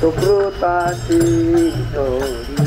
सुकृताची जोडी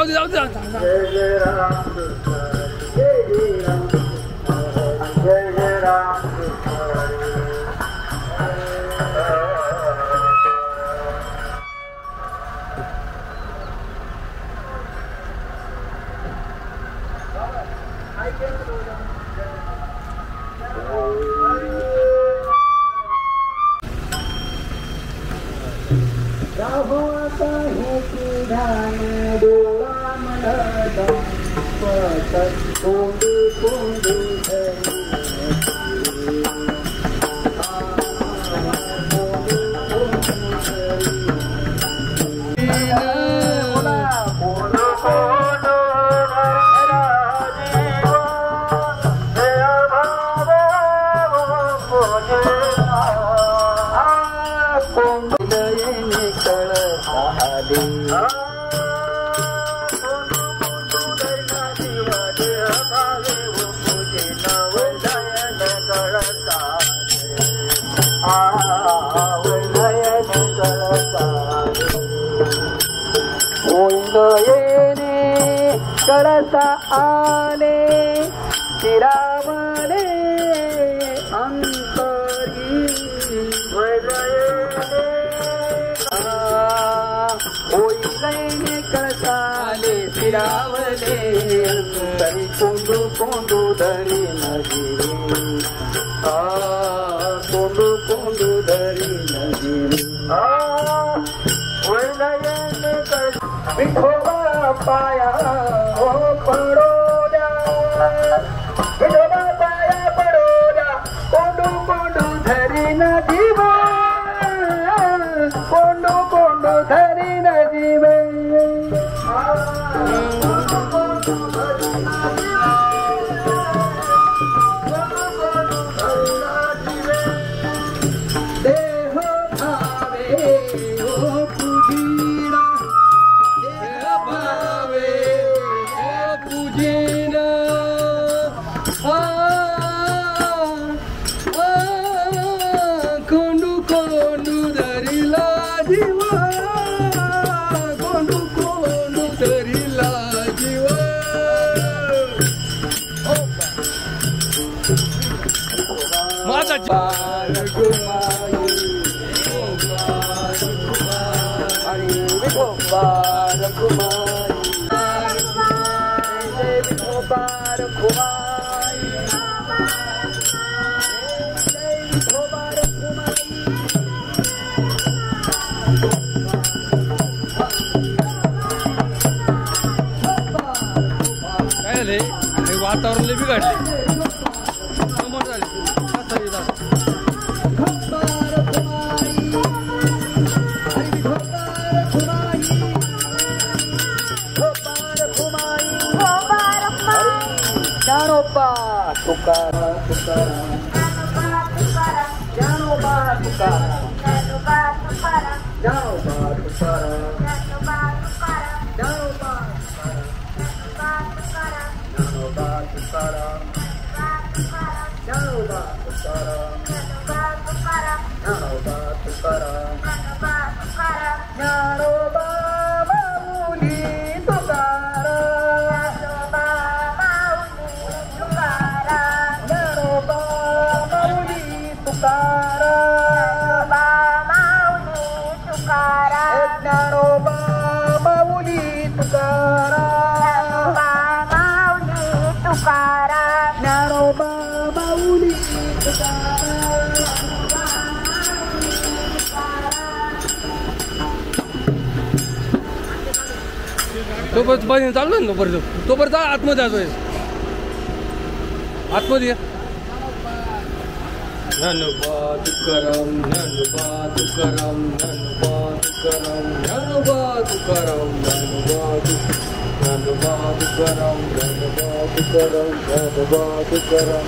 जाऊ दे Oi, कळसा आले शिरावले अंतरी होईले कळसाले शिरावले अंतरी कोंडू कोंडू धरी नजिरे कोंडू कोंडू धरी नजिरे विठोबा पाया हो पडोद्या विठोबा पाया पडोद्या कोंडू कोंडू धरी नजीब कोंडू कोंडू धरी नजीब देह भावे हो पूजीना कोंडू कोंडू धरिला जीवा कोंडू कोंडू धरिला जीवा माझा काय झाले वातावरण लय बिघडले समोर झाले ज्ञानोबा तुकाराम तुकाराम ज्ञानोबा तुकाराम ज्ञानोबा तुकाराम ज्ञानोबा तुकाराम ज्ञानोबा तुकाराम ज्ञानोबा तुकाराम ज्ञानोबा तुकाराम ज्ञानोबा माऊली तुकाराम ज्ञानोबा माऊली तुकाराम ज्ञानोबा माऊली तुकाराम ज्ञानोबा माऊली तोपर्यंत पाणी चालू ना तोपर्यंत आतमध्ये जातोय आतमध्ये ज्ञानोबा तुकाराम ज्ञानोबा तुकाराम ज्ञानोबा तुकाराम ज्ञानोबा तुकाराम ज्ञानोबा तुकाराम ज्ञानोबा तुकाराम ज्ञानोबा तुकाराम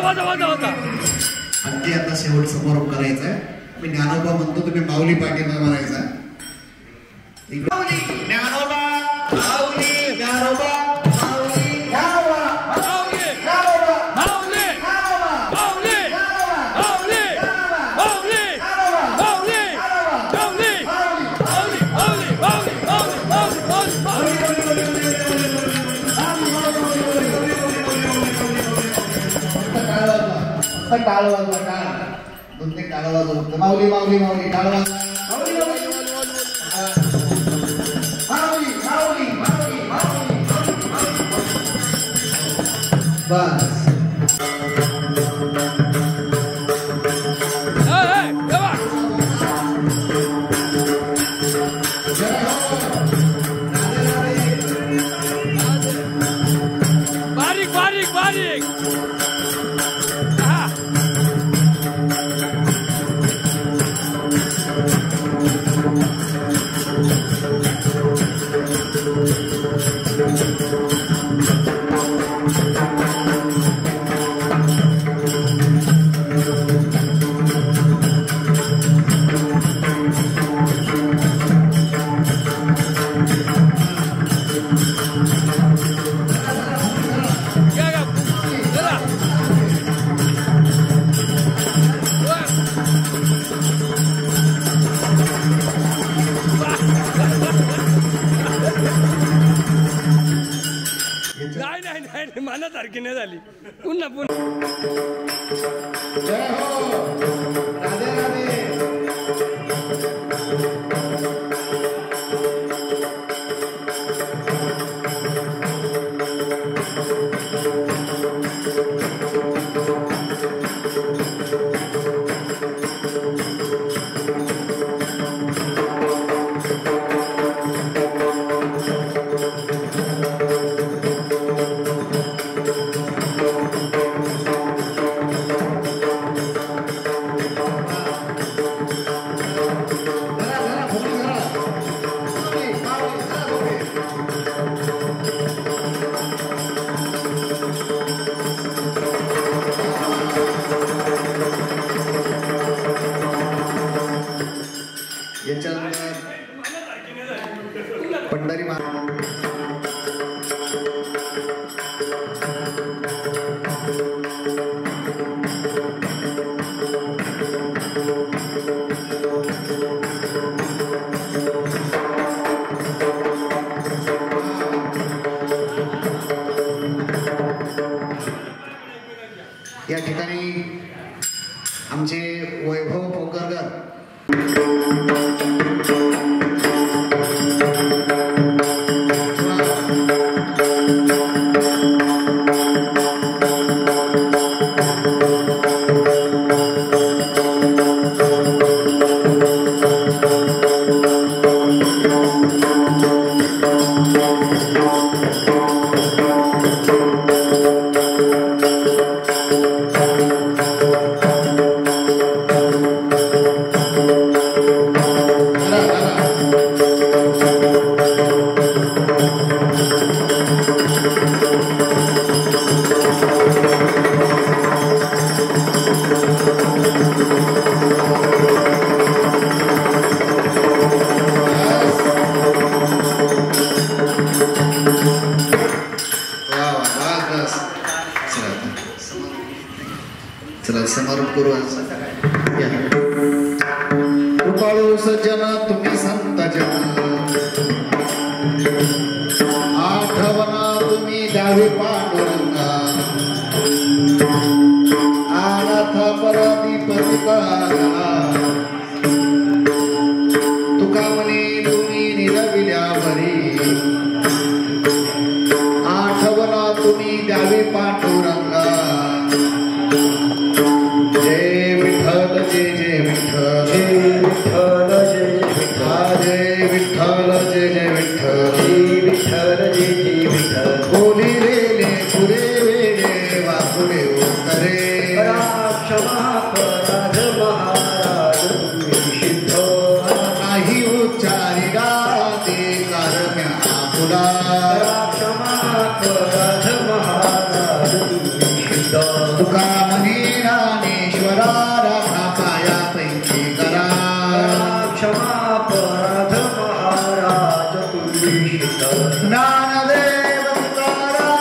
वाजा. अगदी आता शेवट समारोप करायचा आहे. मी ज्ञानोबा म्हणतो, तुम्ही माऊली पाटील म्हणायचा. ज्ञानोबा माऊली, ज्ञानोबा माऊली, ज्ञानोबा माऊली, ज्ञानोबा माऊली, माऊली, माऊली, माऊली, माऊली, टाळ वाजवा, टाळ दोन ते टाळ वाजवतो. माऊली माऊली माऊली टाळ वाजवा. माऊली माऊली माऊली माऊली माऊली माऊली. बस बारीक बारीक बारीक. नाही मनासारखी नाही झाली. पुन्हा जय हो. राधे राधे. पंढरी या ठिकाणी आमचे वैभव पोकरकर समारोप करू. कृपाळू सज्जन तुम्ही संत जन, आठवणा तुम्ही द्यावी पांडुरंगा, अनाथ पराधीपतिका तुका म्हणे तुम्ही निरविल्या बरी, आठवणा तुम्ही द्यावी पांडुरंगा. जय विठ्ठल जय जय विठ्ठल, जय विठ्ठल जय विठ्ठल, जय विठ्ठल जय जय विठ्ठल, जय विठ्ठल जय जय विठ्ठल. बोली रे पुरे वेडे वासुडे उतरे, क्षमा पराध महाराज सिद्ध नाही उच्चारी गाते कारम्या आपुला, क्षमा पराध महाराज सिद्ध. तुका करा राखा पायापैकी करा क्षमा अपराध महाराज तुझीत ज्ञानदेव तुकाराम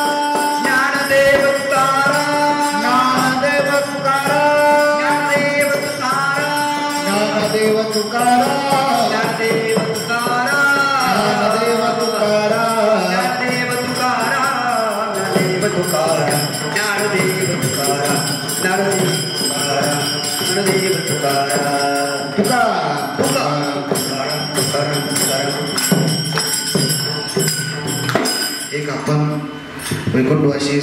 ज्ञानदेव तुकाराम ज्ञानदेव तुकाराम ज्ञानदेव तुकाराम ज्ञानदेव तुकाराम ज्ञानदेव तुकाराम ज्ञानदेव तुकाराम ज्ञानदेव तुकाराम ज्ञानदेव तुकाराम ज्ञानदेव तुकाराम ज्ञानदेव तुकाराम तुकाराम तुकाराम एक आपण वैकुंठवासी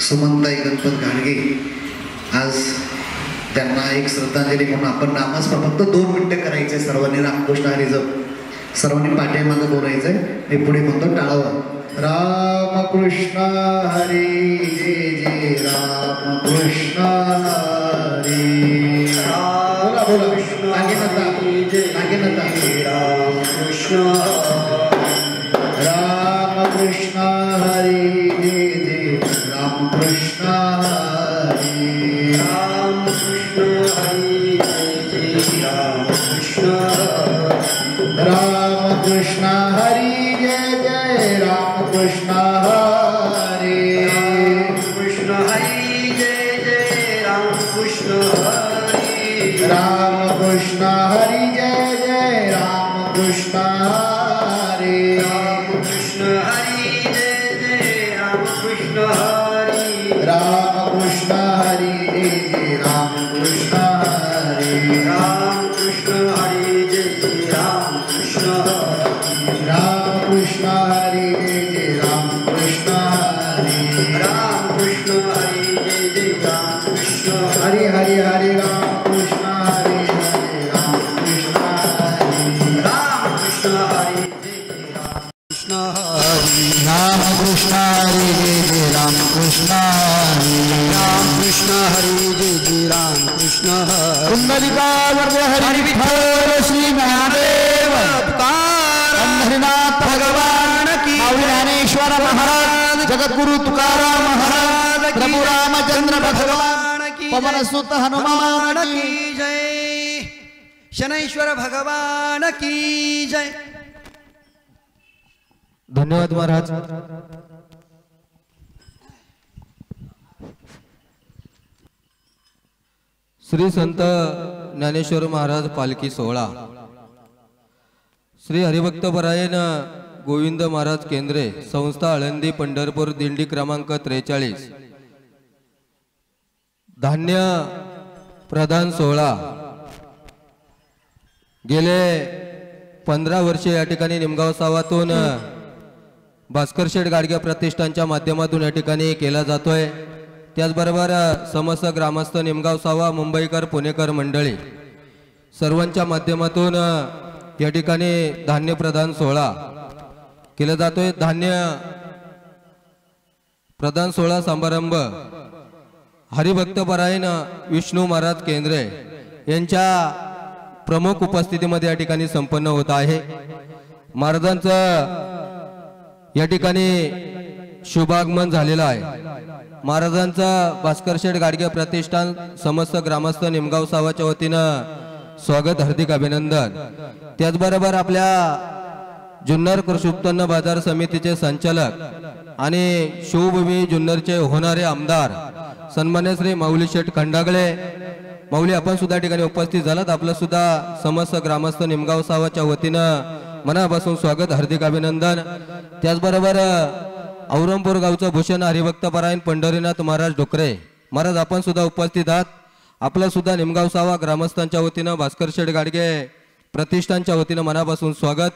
सुमनताई गणपत घाडगे आज त्यांना एक श्रद्धांजली म्हणून आपण नामस्मरण फक्त 2 मिनिटं करायचे सर्वांनी रामकृष्ण हरी जप सर्वांनी पाठीमागे बोलायचंय मी पुढे म्हणतो टाळावर रामकृष्ण हरी जय जय रामकृष्ण हरी बोला बोला नागेनता रामकृष्ण रामकृष्ण हरी जय जय रामकृष्ण हरी रामकृष्ण हरी जय जय रामकृष्ण रामकृष्ण हरी जय जय रामकृष्ण हरी कृष्ण हरी जय जय रामकृष्ण हरी रामकृष्ण हरी जय जय रामकृष्ण हरी रामकृष्ण हरी जय जय रामकृष्ण हरी रामकृष्ण हरी जय जय रामकृष्ण हरी रामकृष्ण हरी जय जय रामकृष्ण रामकृष्ण हरी जय जय रामकृष्ण हरी रामकृष्ण हरी जय जय रामकृष्ण हरी हरी हरी रामकृष्ण हरी हरे रामकृष्ण हरी रामकृष्ण हरी जय जय रामकृष्ण हरी रामकृष्ण हरी जय जय रामकृष्ण हरी रामकृष्ण हरी जय जय रामकृष्ण हरी कुंडलिकावर्ग हरी विठ्ठल श्री महादेव हरिनाथ भगवान की ज्ञानेश्वर महाराज जगद्गुरु तुकाराम महाराज प्रभु रामचंद्र भगवान पवन सुत हनुमान की जय शनैश्वर भगवान की जय धन्यवाद महाराज. श्री संत ज्ञानेश्वर महाराज पालखी सोहळा श्री हरिभक्तपरायण गोविंद महाराज केंद्रे संस्था आळंदी पंढरपूर दिंडी क्रमांक 43 धान्य प्रदान सोहळा गेले 15 वर्षे या ठिकाणी निमगाव सावातून भास्कर शेठ गाडगे प्रतिष्ठानच्या माध्यमातून या ठिकाणी केला जातोय. त्याचबरोबर समस्त ग्रामस्थ निमगाव सावा मुंबईकर पुणेकर मंडळी सर्वांच्या माध्यमातून या ठिकाणी धान्य प्रदान सोहळा केला जातोय. धान्य प्रदान सोहळा समारंभ हरिभक्तपरायण विष्णू महाराज केंद्रे यांच्या प्रमुख उपस्थितीमध्ये या ठिकाणी संपन्न होत आहे. महाराजांचं या ठिकाणी शुभागमन झालेलं आहे. महाराजांचा भास्कर शेठ गाडगे प्रतिष्ठान समस्त ग्रामस्थ निमगाव सावाच्या वतीनं स्वागत हार्दिक अभिनंदन. त्याचबरोबर आपल्या जुन्नर कृषी उत्पन्न बाजार समितीचे संचालक आणि शिवभूमी जुन्नरचे होणारे आमदार सन्मान्य श्री माऊली शेठ खंडागळे माऊली आपण सुद्धा ठिकाणी उपस्थित झालात. आपलं सुद्धा समस्त ग्रामस्थ निमगाव सावाच्या वतीनं मनापासून स्वागत हार्दिक अभिनंदन. त्याचबरोबर औरंगपूर गावचं भूषण हरिभक्तपरायण पंढरीनाथ महाराज डोकरे महाराज आपण सुद्धा उपस्थित आहात. आपलं सुद्धा निमगाव सावा ग्रामस्थांच्या वतीनं भास्कर शेठ गाडगे प्रतिष्ठानच्या वतीनं मनापासून स्वागत.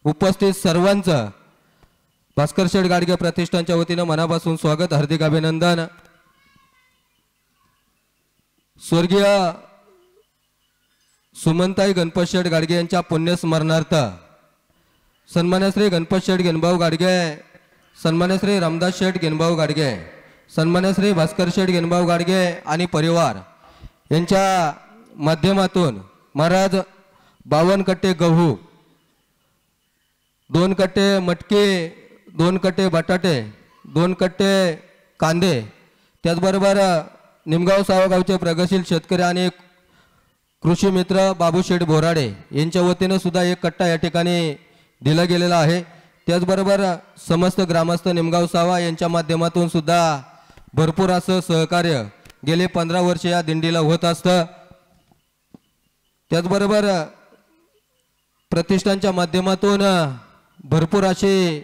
उपस्थित सर्वांचं भास्कर शेठ गाडगे प्रतिष्ठानच्या वतीनं मनापासून स्वागत हार्दिक अभिनंदन. स्वर्गीय सुमनताई गणपत शेठ गाडगे यांच्या पुण्यस्मरणार्थ सन्मान्य श्री गणपत शेठ गेनभाऊ गाडगे, सन्मान्य श्री रामदास शेठ गेनभाऊ गाडगे, सन्मान्य श्री भास्कर शेठ गेनभाऊ गाडगे आणि परिवार यांच्या माध्यमातून महाराज 52 कट्टे गहू, 2 कट्टे मटकी, 2 कट्टे बटाटे, 2 कट्टे कांदे, त्याचबरोबर निमगाव सावगावचे प्रगतशील शेतकरी आणि कृषी मित्र बाबूशेठ बोराडे यांच्या वतीनं सुद्धा एक कट्टा या ठिकाणी दिला गेलेला आहे. त्याचबरोबर समस्त ग्रामस्थ निमगाव सावा यांच्या माध्यमातून सुद्धा भरपूर असं सहकार्य गेले 15 वर्ष या दिंडीला होत असतं. त्याचबरोबर प्रतिष्ठानच्या माध्यमातून भरपूर अशी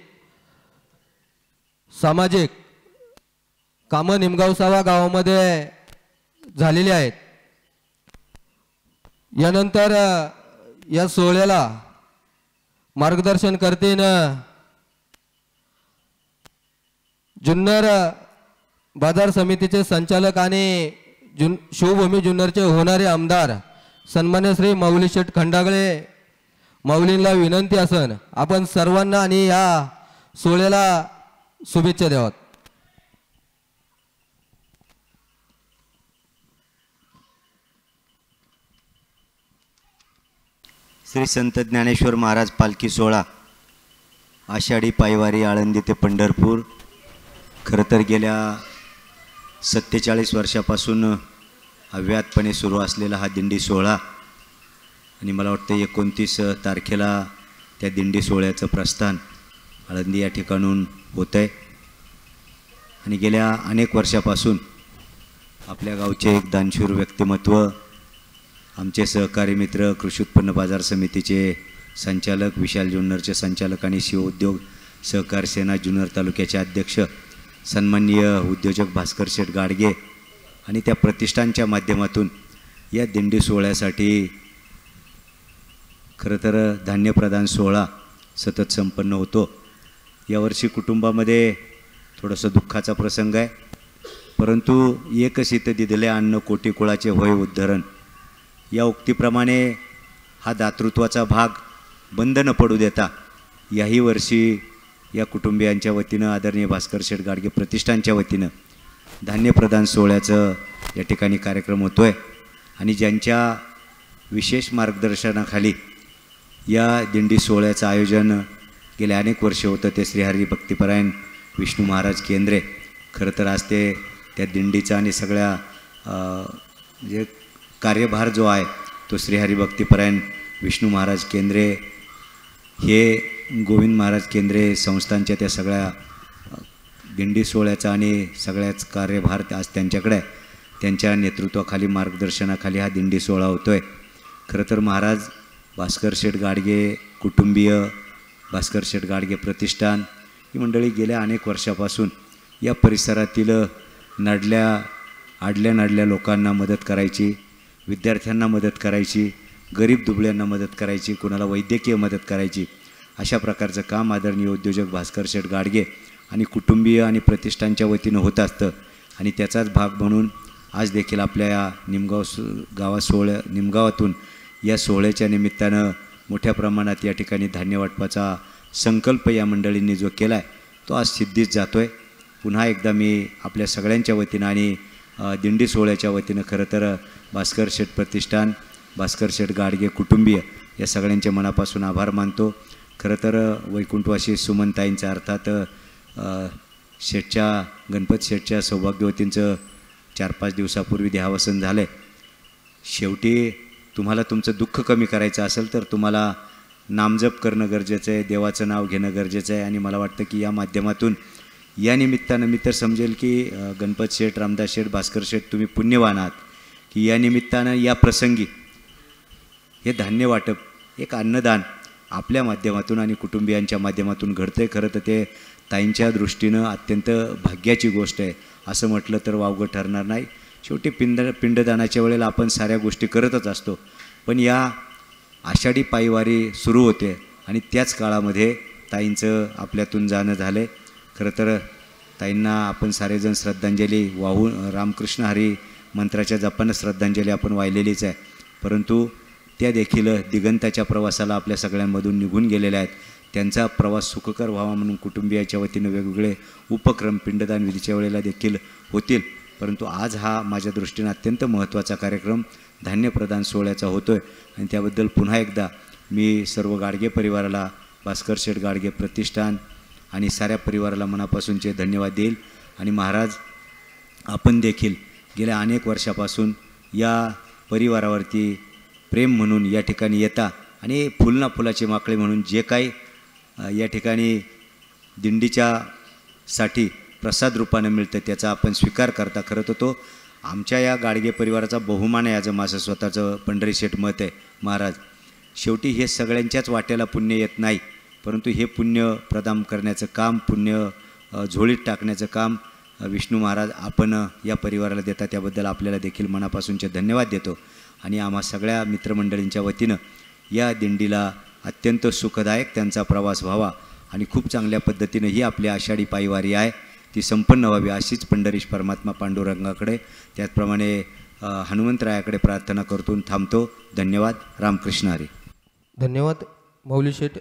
सामाजिक कामं निमगाव सावा गावामध्ये झालेली आहेत. यानंतर या सोहळ्याला मार्गदर्शन करतील जुन्नर बाजार समितीचे संचालक आणि शिवभूमी जुन्नरचे होणारे आमदार सन्मान्य श्री माऊली शेठ खंडागळे. माऊलींना विनंती असन आपण सर्वांना आणि या सोहळ्याला शुभेच्छा द्यावात. श्री संत ज्ञानेश्वर महाराज पालखी सोहळा आषाढी पायवारी आळंदी ते पंढरपूर. खरं तर गेल्या 47 वर्षापासून अव्याहतपणे सुरू असलेला हा दिंडी सोहळा आणि मला वाटतं 29 तारखेला त्या दिंडी सोहळ्याचं प्रस्थान आळंदी या ठिकाणून होतं आहे. आणि गेल्या अनेक वर्षापासून आपल्या गावचे एक दानशूर व्यक्तिमत्व, आमचे सहकारी मित्र, कृषी उत्पन्न बाजार समितीचे संचालक, विशाल जुन्नरचे संचालक आणि शिवउद्योग सहकार सेना जुन्नर तालुक्याचे अध्यक्ष सन्माननीय उद्योजक भास्कर शेठ गाडगे आणि त्या प्रतिष्ठानच्या माध्यमातून या दिंडी सोहळ्यासाठी खरं तर धान्य प्रदान सोहळा सतत संपन्न होतो. यावर्षी कुटुंबामध्ये थोडंसं दुःखाचा प्रसंग आहे, परंतु एकच इथं दिदले अन्न कोटी कुळाचे होय उद्धरण या उक्तीप्रमाणे हा दातृत्वाचा भाग बंद न पडू देता याही वर्षी या कुटुंबियांच्या वतीनं आदरणीय भास्कर शेठ गाडगे प्रतिष्ठानच्या वतीनं धान्य प्रदान सोहळ्याचं या ठिकाणी कार्यक्रम होतो आहे. आणि ज्यांच्या विशेष मार्गदर्शनाखाली या दिंडी सोहळ्याचं आयोजन गेल्या अनेक वर्षे होतं ते श्रीहरी भक्तिपरायण विष्णू महाराज केंद्रे. खरं तर आज ते त्या दिंडीचा आणि सगळ्या म्हणजे कार्यभार जो आहे तो श्रीहरी भक्तिपरायण विष्णू महाराज केंद्रे हे गोविंद महाराज केंद्रे संस्थांच्या त्या सगळ्या दिंडी सोहळ्याचा आणि सगळ्याच कार्यभार आज त्यांच्याकडे आहे. त्यांच्या नेतृत्वाखाली मार्गदर्शनाखाली हा दिंडी सोहळा होतो आहे. खरं तर महाराज भास्कर शेठ गाडगे कुटुंबीय, भास्कर शेठ गाडगे प्रतिष्ठान ही मंडळी गेल्या अनेक वर्षापासून या परिसरातील आडल्या लोकांना मदत करायची, विद्यार्थ्यांना मदत करायची, गरीब दुबळ्यांना मदत करायची, कोणाला वैद्यकीय मदत करायची, अशा प्रकारचं काम आदरणीय उद्योजक भास्कर शेठ गाडगे आणि कुटुंबीय आणि प्रतिष्ठानच्या वतीनं होत असतं. आणि त्याचाच भाग म्हणून आज देखील आपल्या या निमगावातून या सोहळ्याच्या निमित्तानं मोठ्या प्रमाणात या ठिकाणी धान्य वाटपाचा संकल्प या मंडळींनी जो केला आहे तो आज सिद्धीच जातो आहे. पुन्हा एकदा मी आपल्या सगळ्यांच्या वतीनं आणि दिंडी सोहळ्याच्या वतीनं खरं तर भास्कर शेठ प्रतिष्ठान, भास्कर शेठ गाडगे कुटुंबीय या सगळ्यांचे मनापासून आभार मानतो. खरं तर वैकुंठवासी सुमनताईंचं अर्थात गणपत शेठच्या सौभाग्यवतींचं 4-5 दिवसापूर्वी देहावसन झालं आहे. शेवटी तुम्हाला तुमचं दुःख कमी करायचं असेल तर तुम्हाला नामजप करणं गरजेचं आहे, देवाचं नाव घेणं गरजेचं आहे. आणि मला वाटतं की या माध्यमातून या निमित्तानं मी तर समजेल की गणपत शेठ, रामदास शेठ, भास्कर शेठ तुम्ही पुण्यवान आहात की या निमित्तानं या प्रसंगी हे धान्य वाटप, एक अन्नदान आपल्या माध्यमातून आणि कुटुंबियांच्या माध्यमातून घडतं आहे. खरं तर ते ताईंच्या दृष्टीनं अत्यंत भाग्याची गोष्ट आहे असं म्हटलं तर वावगं ठरणार नाही. शेवटी पिंडदानाच्या वेळेला आपण साऱ्या गोष्टी करतच असतो, पण या आषाढी पायवारी सुरू होते आणि त्याच काळामध्ये ताईंचं आपल्यातून जाणं झालं आहे. खरं तर ताईंना आपण सारेजण श्रद्धांजली वाहून रामकृष्ण हरी मंत्राच्या जपानं श्रद्धांजली आपण वाहिलेलीच आहे, परंतु त्या देखील दिगंताच्या प्रवासाला आपल्या सगळ्यांमधून निघून गेलेल्या आहेत. त्यांचा प्रवास सुखकर व्हावा म्हणून कुटुंबियाच्या वतीनं वेगवेगळे उपक्रम पिंडदान विधीच्या वेळेला देखील होतील. परंतु आज हा माझ्या दृष्टीनं अत्यंत महत्त्वाचा कार्यक्रम धान्य प्रदान सोहळ्याचा होतो आहे आणि त्याबद्दल पुन्हा एकदा मी सर्व गाडगे परिवाराला, भास्कर शेठ गाडगे प्रतिष्ठान आणि साऱ्या परिवाराला मनापासूनचे धन्यवाद देईल. आणि महाराज आपण देखील गेल्या अनेक वर्षापासून या परिवारावरती प्रेम म्हणून या ठिकाणी येता आणि फुलना फुलाचे माकळे म्हणून जे काही या ठिकाणी दिंडीच्या साठी प्रसाद रूपानं मिळतं त्याचा आपण स्वीकार करता. खरं तर तो आमच्या या गाडगे परिवाराचा बहुमान आहे, याचं माझं स्वतःचं पंढरी शेठ मत आहे. महाराज, शेवटी हे सगळ्यांच्याच वाट्याला पुण्य येत नाही, परंतु हे पुण्य प्रदान करण्याचं काम, पुण्य झोळीत टाकण्याचं काम विष्णू महाराज आपण या परिवाराला देता, त्याबद्दल आपल्याला देखील मनापासूनचे धन्यवाद देतो. आणि आम्हा सगळ्या मित्रमंडळींच्या वतीनं या दिंडीला अत्यंत सुखदायक त्यांचा प्रवास व्हावा आणि खूप चांगल्या पद्धतीनं ही आपली आषाढी पायवारी आहे ती संपन्न व्हावी अशीच पंढरीश परमात्मा पांडुरंगाकडे, त्याचप्रमाणे हनुमंतरायाकडे प्रार्थना करतून थांबतो. धन्यवाद. रामकृष्ण हरी. धन्यवाद माऊली शेठ.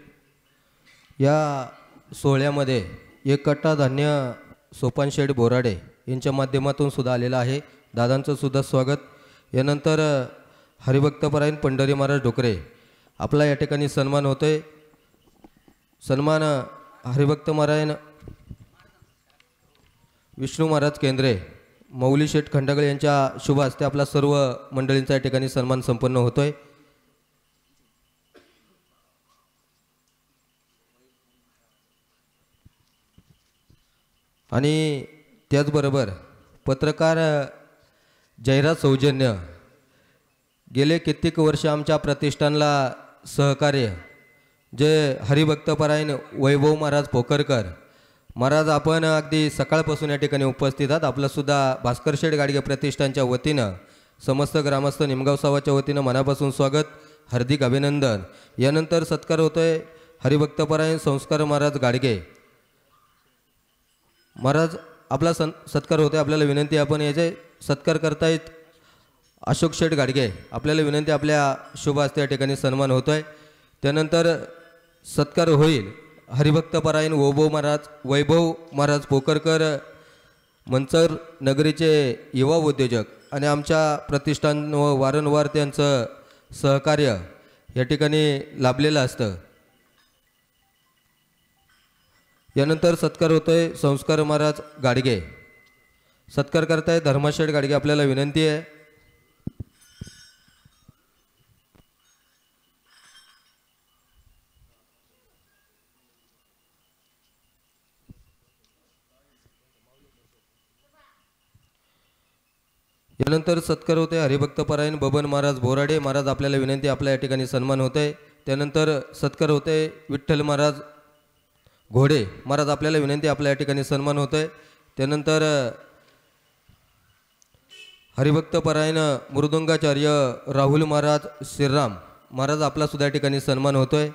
या सोहळ्यामध्ये 1 कट्टा धान्य सोपान शेठ बोराडे यांच्या माध्यमातून सुद्धा आलेलं आहे. दादांचं सुद्धा स्वागत. यानंतर हरिभक्तपरायण पंढरी महाराज ढोकरे आपला या ठिकाणी सन्मान होतोय. सन्मान हरिभक्तपरायण विष्णू महाराज केंद्रे मौली शेठ खंडागळे यांच्या शुभ हस्ते आपला सर्व मंडळींचा या ठिकाणी सन्मान संपन्न होतोय. आणि त्याचबरोबर पत्रकार जाहिरात सौजन्य गेले कित्येक वर्ष आमच्या प्रतिष्ठानला सहकार्य जे हरिभक्तपरायण वैभव महाराज पोकरकर महाराज, आपण अगदी सकाळपासून या ठिकाणी उपस्थित आहात. आपलंसुद्धा भास्कर शेठ गाडगे प्रतिष्ठानच्या वतीनं समस्त ग्रामस्थ निमगाव सावाच्या वतीनं मनापासून स्वागत, हार्दिक अभिनंदन. यानंतर सत्कार होतोय हरिभक्तपरायण संस्कार महाराज गाडगे महाराज, आपला सत्कार होतोय. आपल्याला विनंती, आपण याचे सत्कार करतायत अशोक शेठ गाडगे, आपल्याला विनंती, आपल्या शुभ हस्ते या ठिकाणी सन्मान होतोय. त्यानंतर सत्कार होईल हरिभक्तपरायण वैभव महाराज पोकरकर मंचर नगरीचे युवा उद्योजक आणि आमच्या प्रतिष्ठान व वारंवार त्यांचं सहकार्य या ठिकाणी लाभलेलं असतं. यानंतर सत्कार होतोय संस्कार महाराज गाडगे, सत्कार करताय धर्मशेठ गाडगे, आपल्याला विनंती आहे. यानंतर सत्कार होते हरिभक्तपरायण बबन महाराज बोराडे महाराज, आपल्याला विनंती, आपल्या या ठिकाणी सन्मान होते. त्यानंतर सत्कार होते विठ्ठल महाराज घोडे महाराज, आपल्याला विनंती, आपल्या या ठिकाणी सन्मान होते. त्यानंतर हरिभक्तपरायण मृदुंगाचार्य राहुल महाराज श्रीराम महाराज, आपला सुद्धा या ठिकाणी सन्मान होतोय.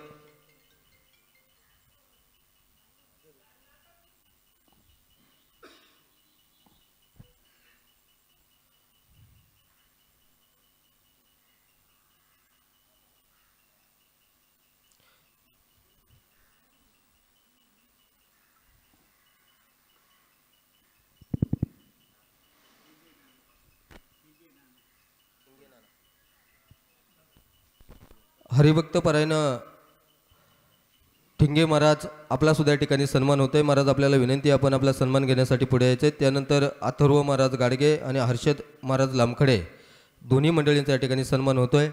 हरिभक्तपरायण ठिंगे महाराज, आपला सुद्धा या ठिकाणी सन्मान होतोय. महाराज, आपल्याला विनंती, आपण आपला सन्मान घेण्यासाठी पुढे यायचे. त्यानंतर अथर्व महाराज गाडगे आणि हर्षद महाराज लामखडे दोन्ही मंडळींचा या ठिकाणी सन्मान होतोय.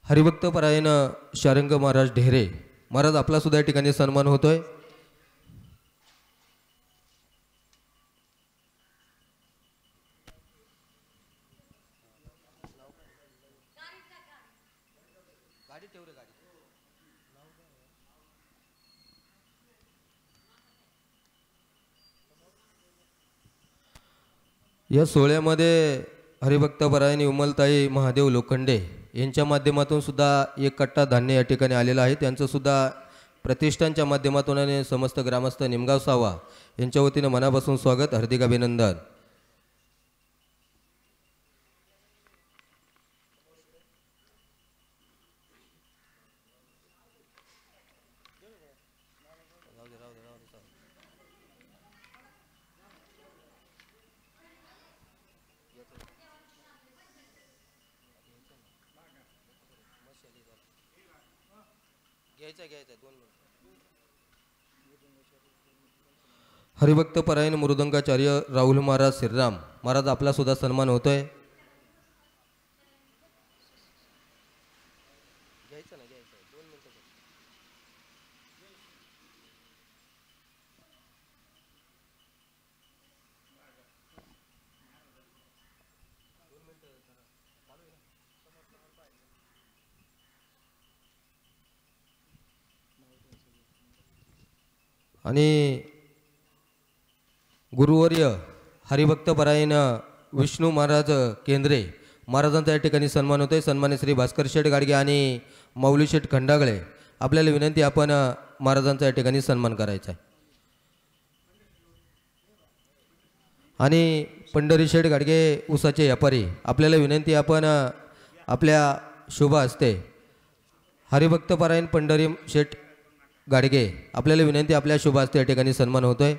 हरिभक्तपरायण शारंग महाराज ढेरे महाराज, आपला सुद्धा या ठिकाणी सन्मान होतोय. या सोहळ्यामध्ये हरिभक्तपरायण विमलताई महादेव लोखंडे यांच्या माध्यमातून सुद्धा 1 कट्टा धान्य या ठिकाणी आलेलं आहे. त्यांचं सुद्धा प्रतिष्ठानच्या माध्यमातून आणि समस्त ग्रामस्थ निमगाव सावा यांच्या वतीनं मनापासून स्वागत, हार्दिक अभिनंदन. हरिभक्त परायण मृदंगाचार्य राहुल महाराज श्रीराम महाराज आपला सुद्धा सन्मान होतोय. आणि गुरुवर्य हरिभक्त परायण विष्णू महाराज केंद्रे महाराजांचा या ठिकाणी सन्मान होतोय. सन्मान्य श्री भास्कर शेठ गाडगे आणि माऊली शेठ खंडागळे आपल्याला विनंती आपण महाराजांचा या ठिकाणी सन्मान करायचा आहे. आणि पंढरी शेठ गाडगे उसाचे व्यापारी आपल्याला विनंती आपण आपल्या शुभ हस्ते हरिभक्त परायण पंढरी शेठ गाडगे आपल्याला विनंती आपल्या शुभ हस्ते या ठिकाणी सन्मान होतोय.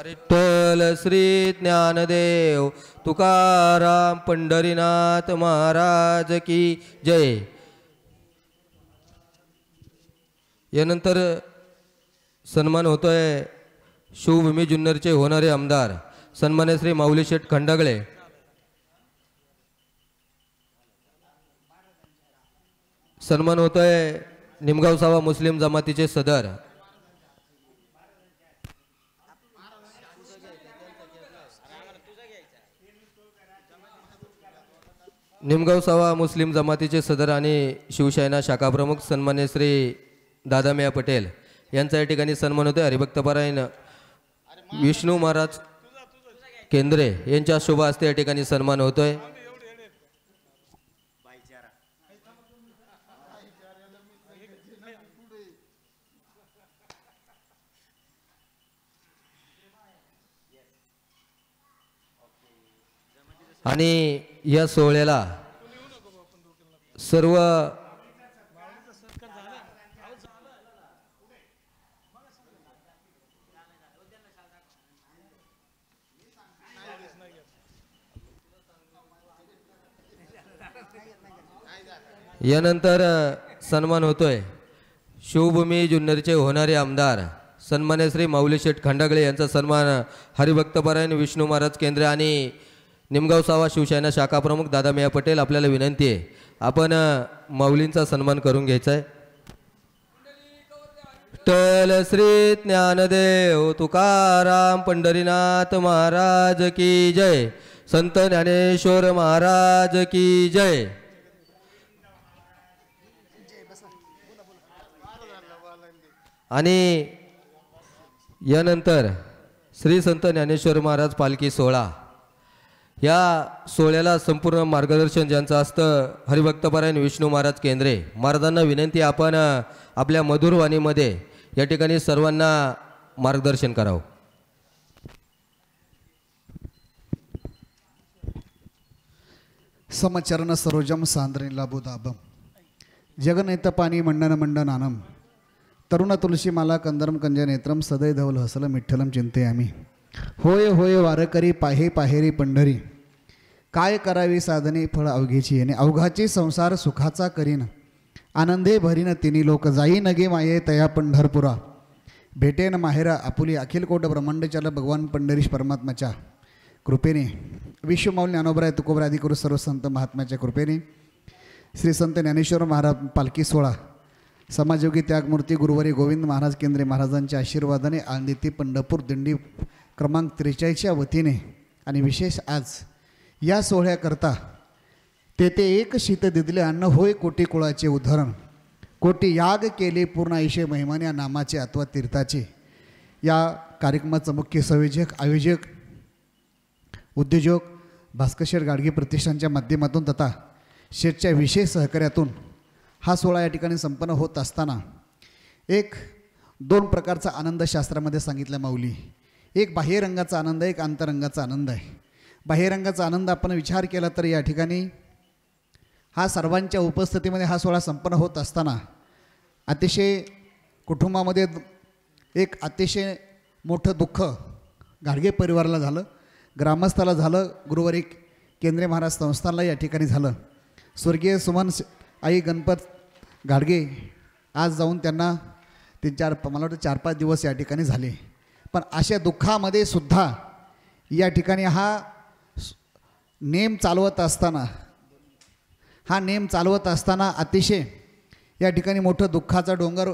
विठ्ठल श्री ज्ञानदेव तुकाराम पंढरीनाथ महाराज की जय. यानंतर सन्मान होतोय शिवभूमी जुन्नरचे होणारे आमदार सन्मान्य श्री माऊली शेठ खंडागळे. सन्मान होतोय निमगाव सावा मुस्लिम जमातीचे सदर निमगाव सावा मुस्लिम जमातीचे सदर आणि शिवसेना शाखा प्रमुख सन्मान्य श्री दादामिया पटेल यांचा या ठिकाणी सन्मान होतोय. हरिभक्तपरायण विष्णू महाराज केंद्रे यांच्या शुभ हस्ते या ठिकाणी सन्मान होतोय. आणि या सोहळ्याला सर्व यानंतर सन्मान होतोय शिवभूमी जुन्नरचे होणारे आमदार सन्मान्य श्री माऊली शेठ खंडागळे यांचा सन्मान हरिभक्तपरायण विष्णू महाराज केंद्र आणि निमगाव सावा शिवसेना शाखा प्रमुख दादामिया पटेल आपल्याला विनंती आहे आपण माऊलींचा सन्मान करून घ्यायचा आहे. विठ्ठल श्री ज्ञानदेव तुकाराम पंढरीनाथ महाराज की जय. संत ज्ञानेश्वर महाराज की जय. आणि यानंतर श्री संत ज्ञानेश्वर महाराज पालखी सोहळा या सोहळ्याला संपूर्ण मार्गदर्शन ज्यांचं असतं हरिभक्तपरायण विष्णू महाराज केंद्रे महाराजांना विनंती आपण आपल्या मधुर वाणीमध्ये या ठिकाणी सर्वांना मार्गदर्शन करावं. समचरण सरोजम सांद्री लाभुदाभम जगनेत पाणी मंडन मंडनानम तरुण तुलसी माला कंदरम कंज नेत्रम सदै धवल हसलम विठ्ठलम चिंते आम्ही. होय होय वारकरी पाहे पाहेरी पंढरी काय करावी साधने फळ अवघेची आणि अवघाची संसार सुखाचा करीन आनंदे भरीन तिन्ही लोक जाई नगे माये तया पंढरपुरा भेटेन माहेरा आपुली अखिल कोट ब्रह्मांडचाल भगवान पंढरीश परमात्माच्या कृपेने विश्वमाऊली ज्ञानोबराय तुकोबराय आदी करू सर्व संत महात्म्याच्या कृपेने श्री संत ज्ञानेश्वर महाराज पालखी सोहळा समाजयोगी त्यागमूर्ती गुरुवारी गोविंद महाराज केंद्रे महाराजांच्या आशीर्वादाने आळंदी पंढरपूर दिंडी क्रमांक 43च्या वतीने आणि विशेष आज या सोहळ्याकरता तेथे एक शीत दिदले अन्न होय कोटी कुळाचे उदाहरण कोटी याग केले पूर्ण आयुष्य महिमान या नामाचे अथवा तीर्थाचे या कार्यक्रमाचं मुख्य संयोजक आयोजक उद्योजक भास्कर शेठ गाडगे प्रतिष्ठानच्या माध्यमातून तथा शेठच्या विशेष सहकार्यातून हा सोहळा या ठिकाणी संपन्न होत असताना एक दोन प्रकारचा आनंद शास्त्रामध्ये सांगितला माऊली. एक बाह्य रंगाचा आनंद आहे, एक अंतरंगाचा आनंद आहे. बाह्य रंगाचा आनंद आपण विचार केला तर या ठिकाणी हा सर्वांच्या उपस्थितीमध्ये हा सोहळा संपन्न होत असताना अतिशय कुटुंबामध्ये एक अतिशय मोठं दुःख गाडगे परिवाराला झालं, ग्रामस्थाला झालं, गुरुवारी केंद्रीय महाराज संस्थानला या ठिकाणी झालं. स्वर्गीय सुमन आई गणपत गाडगे आज जाऊन त्यांना मला वाटतं 4-5 दिवस या ठिकाणी झाले. पण अशा दुःखामध्ये सुद्धा या ठिकाणी हा नेम चालवत असताना अतिशय या ठिकाणी मोठं दुःखाचा डोंगर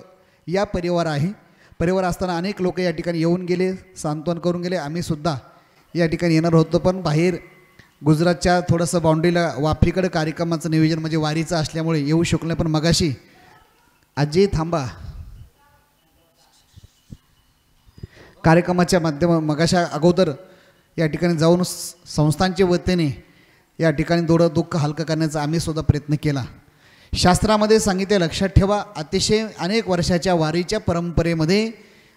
या परिवार असताना अनेक लोक या ठिकाणी येऊन गेले, सांत्वन करून गेले. आम्हीसुद्धा या ठिकाणी येणार होतो, पण बाहेर गुजरातच्या थोडंसं बाउंड्रीला वाफीकडे कार्यक्रमाचं नियोजन म्हणजे वारीचं असल्यामुळे येऊ शकलो नाही. पण मगाशी आजी थांबा, कार्यक्रमाच्या मगाशा अगोदर या ठिकाणी जाऊन संस्थांच्या वतीने या ठिकाणी थोडं दुःख हलकं करण्याचा आम्हीसुद्धा प्रयत्न केला. शास्त्रामध्ये सांगितले, लक्षात ठेवा, अतिशय अनेक वर्षाच्या वारीच्या परंपरेमध्ये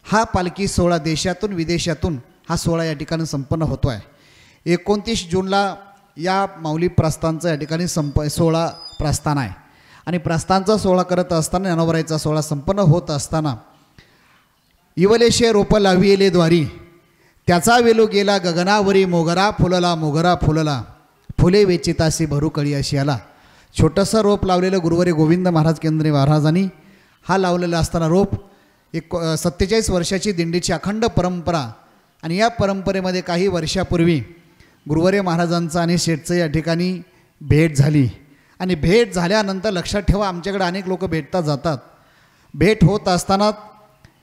हा पालखी सोहळा देशातून विदेशातून हा सोहळा या ठिकाणी संपन्न होतो आहे. 29 जूनला या माऊली प्रस्थानचं या ठिकाणी सोहळा प्रस्थान आहे आणि प्रस्थानचा सोहळा करत असताना ज्ञानोबारायचा सोहळा संपन्न होत असताना इवलेशे रोप लाविले द्वारी त्याचा वेलो गेला गगनावरी मोगरा फुलला फुले वेचितासी भरू कळी अशी आला. छोटंसं रोप लावलेलं गुरुवारी गोविंद महाराज केंद्रीय महाराजांनी हा लावलेला असताना रोप 47 वर्षाची दिंडीची अखंड परंपरा आणि या परंपरेमध्ये काही वर्षापूर्वी गुरुवारी महाराजांचं आणि शेठचं या ठिकाणी भेट झाली आणि भेट झाल्यानंतर लक्षात ठेवा, आमच्याकडे अनेक लोक भेटतात जातात. भेट होत असताना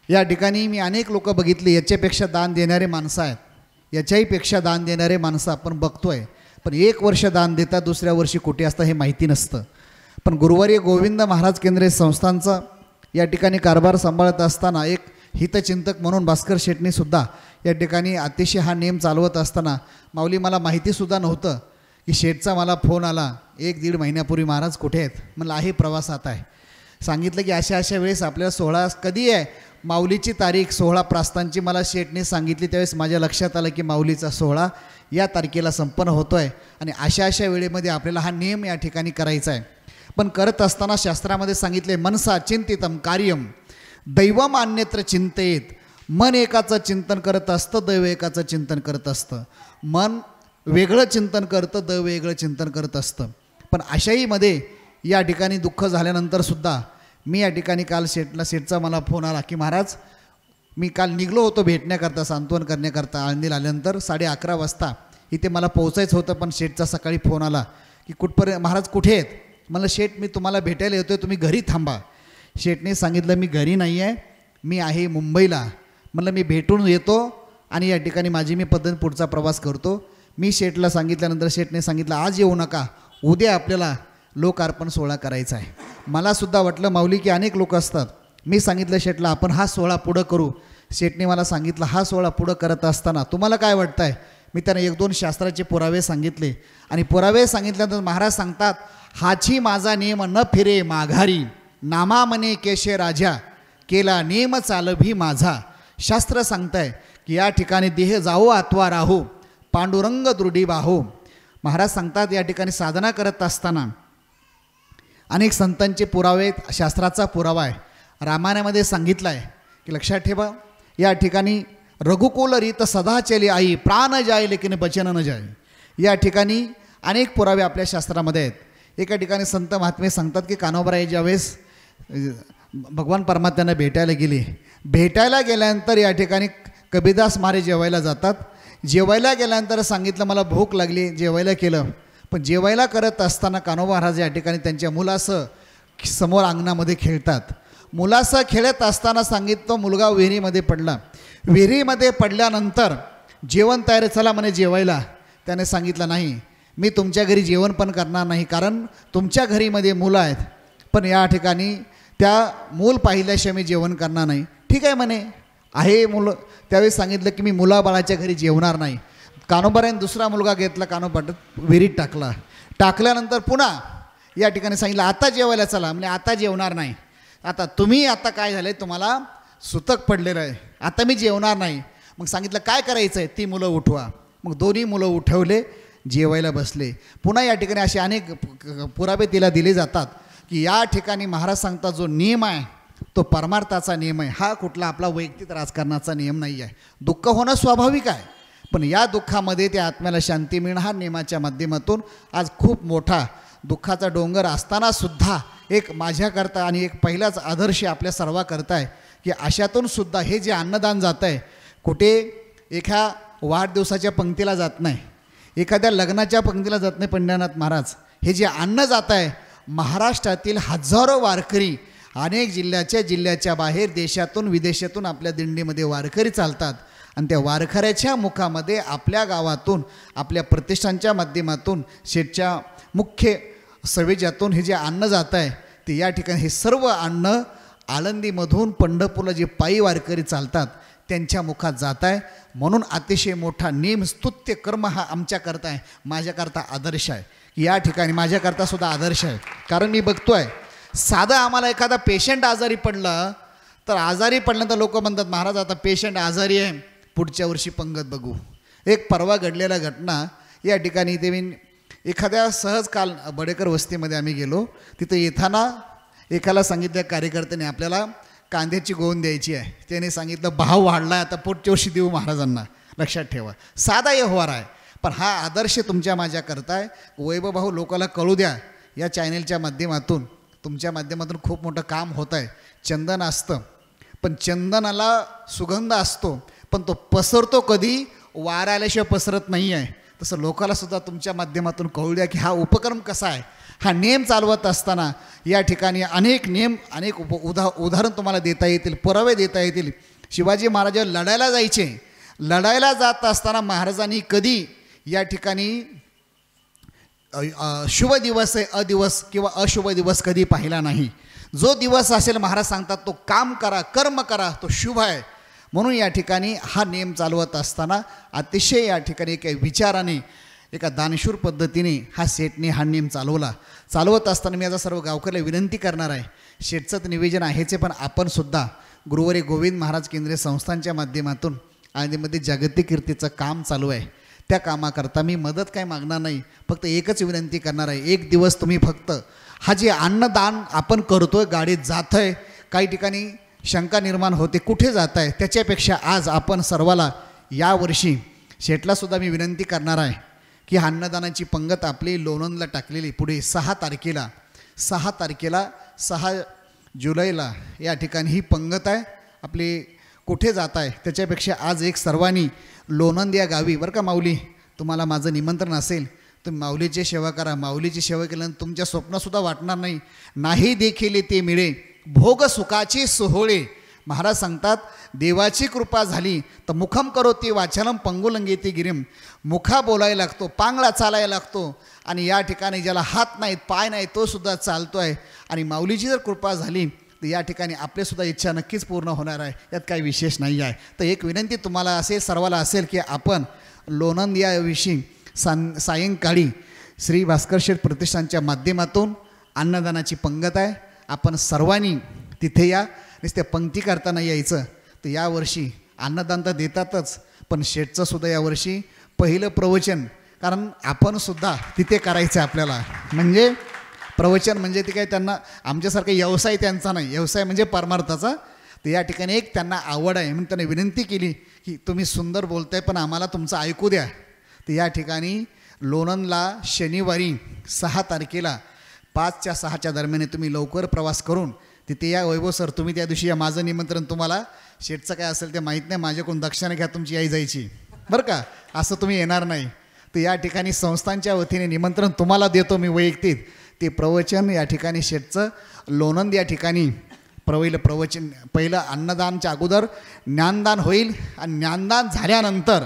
या ठिकाणी मी अनेक लोक बघितली, याच्यापेक्षा दान देणारे माणसं आहेत, याच्याहीपेक्षा दान देणारे माणसं आपण बघतोय. पण 1 वर्ष दान देतात, दुसऱ्या वर्षी कुठे असतं हे माहिती नसतं. पण गुरुवारी गोविंद महाराज केंद्रीय संस्थांचा या ठिकाणी कारभार सांभाळत असताना एक हितचिंतक म्हणून भास्कर शेटणीसुद्धा या ठिकाणी अतिशय हा नेम चालवत असताना माऊली मला माहितीसुद्धा नव्हतं की शेठचा मला फोन आला 1-1.5 महिन्यापूर्वी, महाराज कुठे आहेत? म्हणलं आहे प्रवासात आहे. सांगितलं की अशा वेळेस आपल्याला सोहळा कधी आहे, माऊलीची तारीख सोहळा प्रस्थानची मला शेठने सांगितली. त्यावेळेस माझ्या लक्षात आलं की माऊलीचा सोहळा या तारखेला संपन्न होतो आहे आणि अशा वेळेमध्ये आपल्याला हा नियम या ठिकाणी करायचा आहे. पण करत असताना शास्त्रामध्ये सांगितले, मनसा चिंतितम कार्यम दैवम अन्यत्र चिंतेत. मन एकाचं चिंतन करत असतं, दैव एकाचं चिंतन करत असतं. मन वेगळं चिंतन करतं, दैव वेगळं चिंतन करत असतं. पण अशाहीमध्ये या ठिकाणी दुःख झाल्यानंतरसुद्धा मी या ठिकाणी काल शेठचा मला फोन आला की महाराज मी काल निघलो होतो भेटण्याकरता, सांत्वन करण्याकरता. आळंदीला आल्यानंतर 11:30 वाजता इथे मला पोहोचायचं होतं, पण शेठचा सकाळी फोन आला की कुठपर्यंत महाराज कुठे आहेत? म्हणलं शेठ मी तुम्हाला भेटायला येतो आहे, तुम्ही घरी थांबा. शेठने सांगितलं मी घरी नाही आहे, मी आहे मुंबईला. म्हणलं मी भेटून येतो आणि या ठिकाणी माझी मी पद्धत पुढचा प्रवास करतो. मी शेठला सांगितल्यानंतर शेठने सांगितलं आज येऊ नका, उद्या आपल्याला लोकार्पण सोहळा करायचा आहे. मलासुद्धा वाटलं माऊली की अनेक लोक असतात. मी सांगितलं शेठला आपण हा सोहळा पुढं करू. शेठने मला सांगितलं हा सोहळा पुढं करत असताना तुम्हाला काय वाटतं आहे? मी त्यांना 1-2 शास्त्राचे पुरावे सांगितले आणि पुरावे सांगितल्यानंतर महाराज सांगतात, हाची माझा नेम न फिरे माघारी, नामा मने केशे राजा केला नेम चालभी माझा. शास्त्र सांगताय की या ठिकाणी देह जाओ आत्वा राहो, पांडुरंग दृढी बाहो. महाराज सांगतात या ठिकाणी साधना करत असताना अनेक संतांचे पुरावे, शास्त्राचा पुरावा आहे. रामायणामध्ये सांगितलं आहे की लक्षात ठेवा, या ठिकाणी रघुकुल रीत सदा चली आई, प्राण जाय लेकिन बचन न जाय. या ठिकाणी अनेक पुरावे आपल्या शास्त्रामध्ये आहेत. एका ठिकाणी संत महात्मे सांगतात की कान्होबाराय ज्यावेळेस भगवान परमात्म्यांना भेटायला गेल्यानंतर या ठिकाणी कबीरदास महाराज जेवायला जातात. जेवायला गेल्यानंतर सांगितलं मला भूक लागली, जेवायला केलं. पण जेवायला करत असताना कान्होबा महाराज या ठिकाणी त्यांच्या मुलासह समोर अंगणामध्ये खेळतात. मुलासह खेळत असताना सांगितलं मुलगा विहिरीमध्ये पडला. विहिरीमध्ये पडल्यानंतर जेवण तयार, चला म्हणे जेवायला. त्याने सांगितलं नाही, मी तुमच्या घरी जेवण पण करणार नाही, कारण तुमच्या घरीमध्ये मुलं आहेत, पण या ठिकाणी त्या मूल पाहिल्याशिवाय मी जेवण करणार नाही. ठीक आहे म्हणे, आहे मुलं. त्यावेळी सांगितलं की मी मुलाबाळाच्या घरी जेवणार नाही. कान्होबारायने दुसरा मुलगा घेतला, कान्होबाट विहिरीत टाकल्यानंतर पुन्हा या ठिकाणी सांगितलं आता जेवायला चला. म्हणजे आता जेवणार नाही, आता तुम्ही आता काय झालं तुम्हाला सुतक पडलेलं आहे, आता मी जेवणार नाही. मग सांगितलं काय करायचं आहे? ती मुलं उठवा. मग दोन्ही मुलं उठवले. जेवायला बसले. पुन्हा या ठिकाणी असे अनेक पुरावे तिला दिले जातात की या ठिकाणी महाराज सांगतात जो नियम आहे तो परमार्थाचा नियम आहे, हा कुठला आपला वैयक्तिक राजकारणाचा नियम नाही आहे. दुःख होणं स्वाभाविक आहे, पण या दुःखामध्ये त्या आत्म्याला शांती मिळणं हा नियमाच्या माध्यमातून आज खूप मोठा दुःखाचा डोंगर असतानासुद्धा एक माझ्याकरता आणि एक पहिलाच आदर्श आपल्या सर्वाकरता आहे की अशातून सुद्धा हे जे अन्नदान जात आहे कुठे एका वाढदिवसाच्या पंक्तीला जात नाही, एखाद्या लग्नाच्या पंक्तीला जात नाही. पंढरनाथ महाराज हे जे अन्न जात आहे महाराष्ट्रातील हजारो वारकरी अनेक जिल्ह्याच्या बाहेर देशातून विदेशातून आपल्या दिंडीमध्ये वारकरी चालतात आणि त्या वारकऱ्याच्या मुखामध्ये आपल्या गावातून आपल्या प्रतिष्ठानच्या माध्यमातून शेठच्या मुख्य सवेजातून हे जे अन्न जात आहे ते या ठिकाणी हे सर्व अन्न आळंदीमधून पंढरपूरला जे पायी वारकरी चालतात त्यांच्या मुखात जात आहे. म्हणून अतिशय मोठा नेम स्तुत्य कर्म हा आमच्याकरता आहे, माझ्याकरता आदर्श आहे की या ठिकाणी माझ्याकरता सुद्धा आदर्श आहे. कारण मी बघतो आहे साधं आम्हाला एखादा पेशंट आजारी पडलं तर लोक म्हणतात महाराज आता पेशंट आजारी आहे पुढच्या वर्षी पंगत बघू. एक परवा घडलेला घटना या ठिकाणी ते मी एखाद्या सहज काल बडेकर वस्तीमध्ये आम्ही गेलो. तिथं येताना एकाला सांगितलं कार्यकर्त्याने आपल्याला कांद्याची गोवून द्यायची आहे, त्याने सांगितलं भाव वाढला आहे आता पुढच्या वर्षी देऊ महाराजांना. लक्षात ठेवा साधा व्यवहार आहे, पण हा आदर्श तुमच्या माझ्या करता आहे. वैभव भाऊ लोकांना कळू द्या या चॅनलच्या माध्यमातून तुमच्या माध्यमातून खूप मोठं काम होत आहे. चंदन असतं पण चंदनाला सुगंध असतो पण तो पसरतो कधी वारा आल्याशिवाय पसरत नाही आहे. तसं लोकांना सुद्धा तुमच्या माध्यमातून कळू द्या की हा उपक्रम कसा आहे. हा नेम चालवत असताना या ठिकाणी अनेक नेम अनेक उदाहरण तुम्हाला देता येतील, पुरावे देता येतील. शिवाजी महाराज लढायला जायचे, लढायला जात असताना महाराजांनी कधी या ठिकाणी शुभ दिवस आहे अदिवस किंवा अशुभ दिवस कधी पाहिला नाही. जो दिवस असेल महाराज सांगतात तो काम करा कर्म करा तो शुभ आहे. म्हणून या ठिकाणी हा नेम चालवत असताना अतिशय या ठिकाणी एका विचाराने एका दानशूर पद्धतीने हा शेठने हा नेम चालवत असताना मी आता सर्व गावकऱ्याला विनंती करणार आहे. शेठचं तर निवेदन आहेच पण आपण सुद्धा गुरुवारी गोविंद महाराज केंद्रीय संस्थांच्या माध्यमातून आळंदीमध्ये जागतिक कीर्तीचं काम चालू आहे. त्या कामाकरता मी मदत काय मागणार नाही, फक्त एकच विनंती करणार आहे. एक दिवस तुम्ही फक्त हा जे अन्नदान आपण करतोय गाडीत जात आहे काही ठिकाणी शंका निर्माण होते कुठे जात आहे, त्याच्यापेक्षा आज आपण सर्वाला यावर्षी शेठलासुद्धा मी विनंती करणार आहे की अन्नदानाची पंगत आपली लोणंदला टाकलेली पुढे 6 तारखेला 6 जुलैला या ठिकाणी ही पंगत आहे आपली कुठे जात आहे. त्याच्यापेक्षा आज एक सर्वांनी लोणंद या गावी बरं का माऊली तुम्हाला माझं निमंत्रण असेल तुम्ही माऊलीची सेवा करा. माऊलीची सेवा केल्यानंतर तुमच्या स्वप्नसुद्धा वाटणार नाही देखील ते मिळे भोग सुखाची सोहळे. महाराज सांगतात देवाची कृपा झाली तर मुखम करोती वाचनम पंगुलंगेती गिरीम. मुखा बोलायला लागतो, पांगळा चालायला लागतो आणि या ठिकाणी ज्याला हात नाहीत पाय नाही तो सुद्धा चालतो आहे. आणि माऊलीची जर कृपा झाली तर या ठिकाणी आपलेसुद्धा इच्छा नक्कीच पूर्ण होणार आहे, यात काही विशेष नाही आहे. तर एक विनंती तुम्हाला असेल सर्वाला असेल की आपण लोणंद याविषयी सायंकाळी श्री भास्कर शेठ प्रतिष्ठानच्या माध्यमातून अन्नदानाची पंगत आहे. आपण सर्वांनी तिथे या. नुसत्या पंक्ती करताना यायचं. तर यावर्षी अन्नदान तर देतातच पण शेठचं सुद्धा यावर्षी पहिलं प्रवचन कारण आपण सुद्धा तिथे करायचं आपल्याला. म्हणजे प्रवचन म्हणजे ते काय त्यांना आमच्यासारखा व्यवसाय त्यांचा नाही, व्यवसाय म्हणजे परमार्थाचा. तर या ठिकाणी एक त्यांना आवड आहे म्हणून त्यांनी विनंती केली की तुम्ही सुंदर बोलताय पण आम्हाला तुमचं ऐकू द्या. तर या ठिकाणी लोणंदला शनिवारी 6 तारखेला 5 ते 6 दरम्यान तुम्ही लवकर प्रवास करून तिथे या. वैभव सर तुम्ही त्या दिवशी या. माझं निमंत्रण तुम्हाला शेठचं काय असेल ते माहीत नाही, माझ्याकडून दक्षिणा घ्या तुमची आई जायची बरं का, असं तुम्ही येणार नाही. तर या ठिकाणी संस्थांच्या वतीने निमंत्रण तुम्हाला देतो मी वैयक्तिक. ते प्रवचन या ठिकाणी शेठचं लोणंद या ठिकाणी प्रवचन पहिलं अन्नदानच्या अगोदर ज्ञानदान होईल आणि ज्ञानदान झाल्यानंतर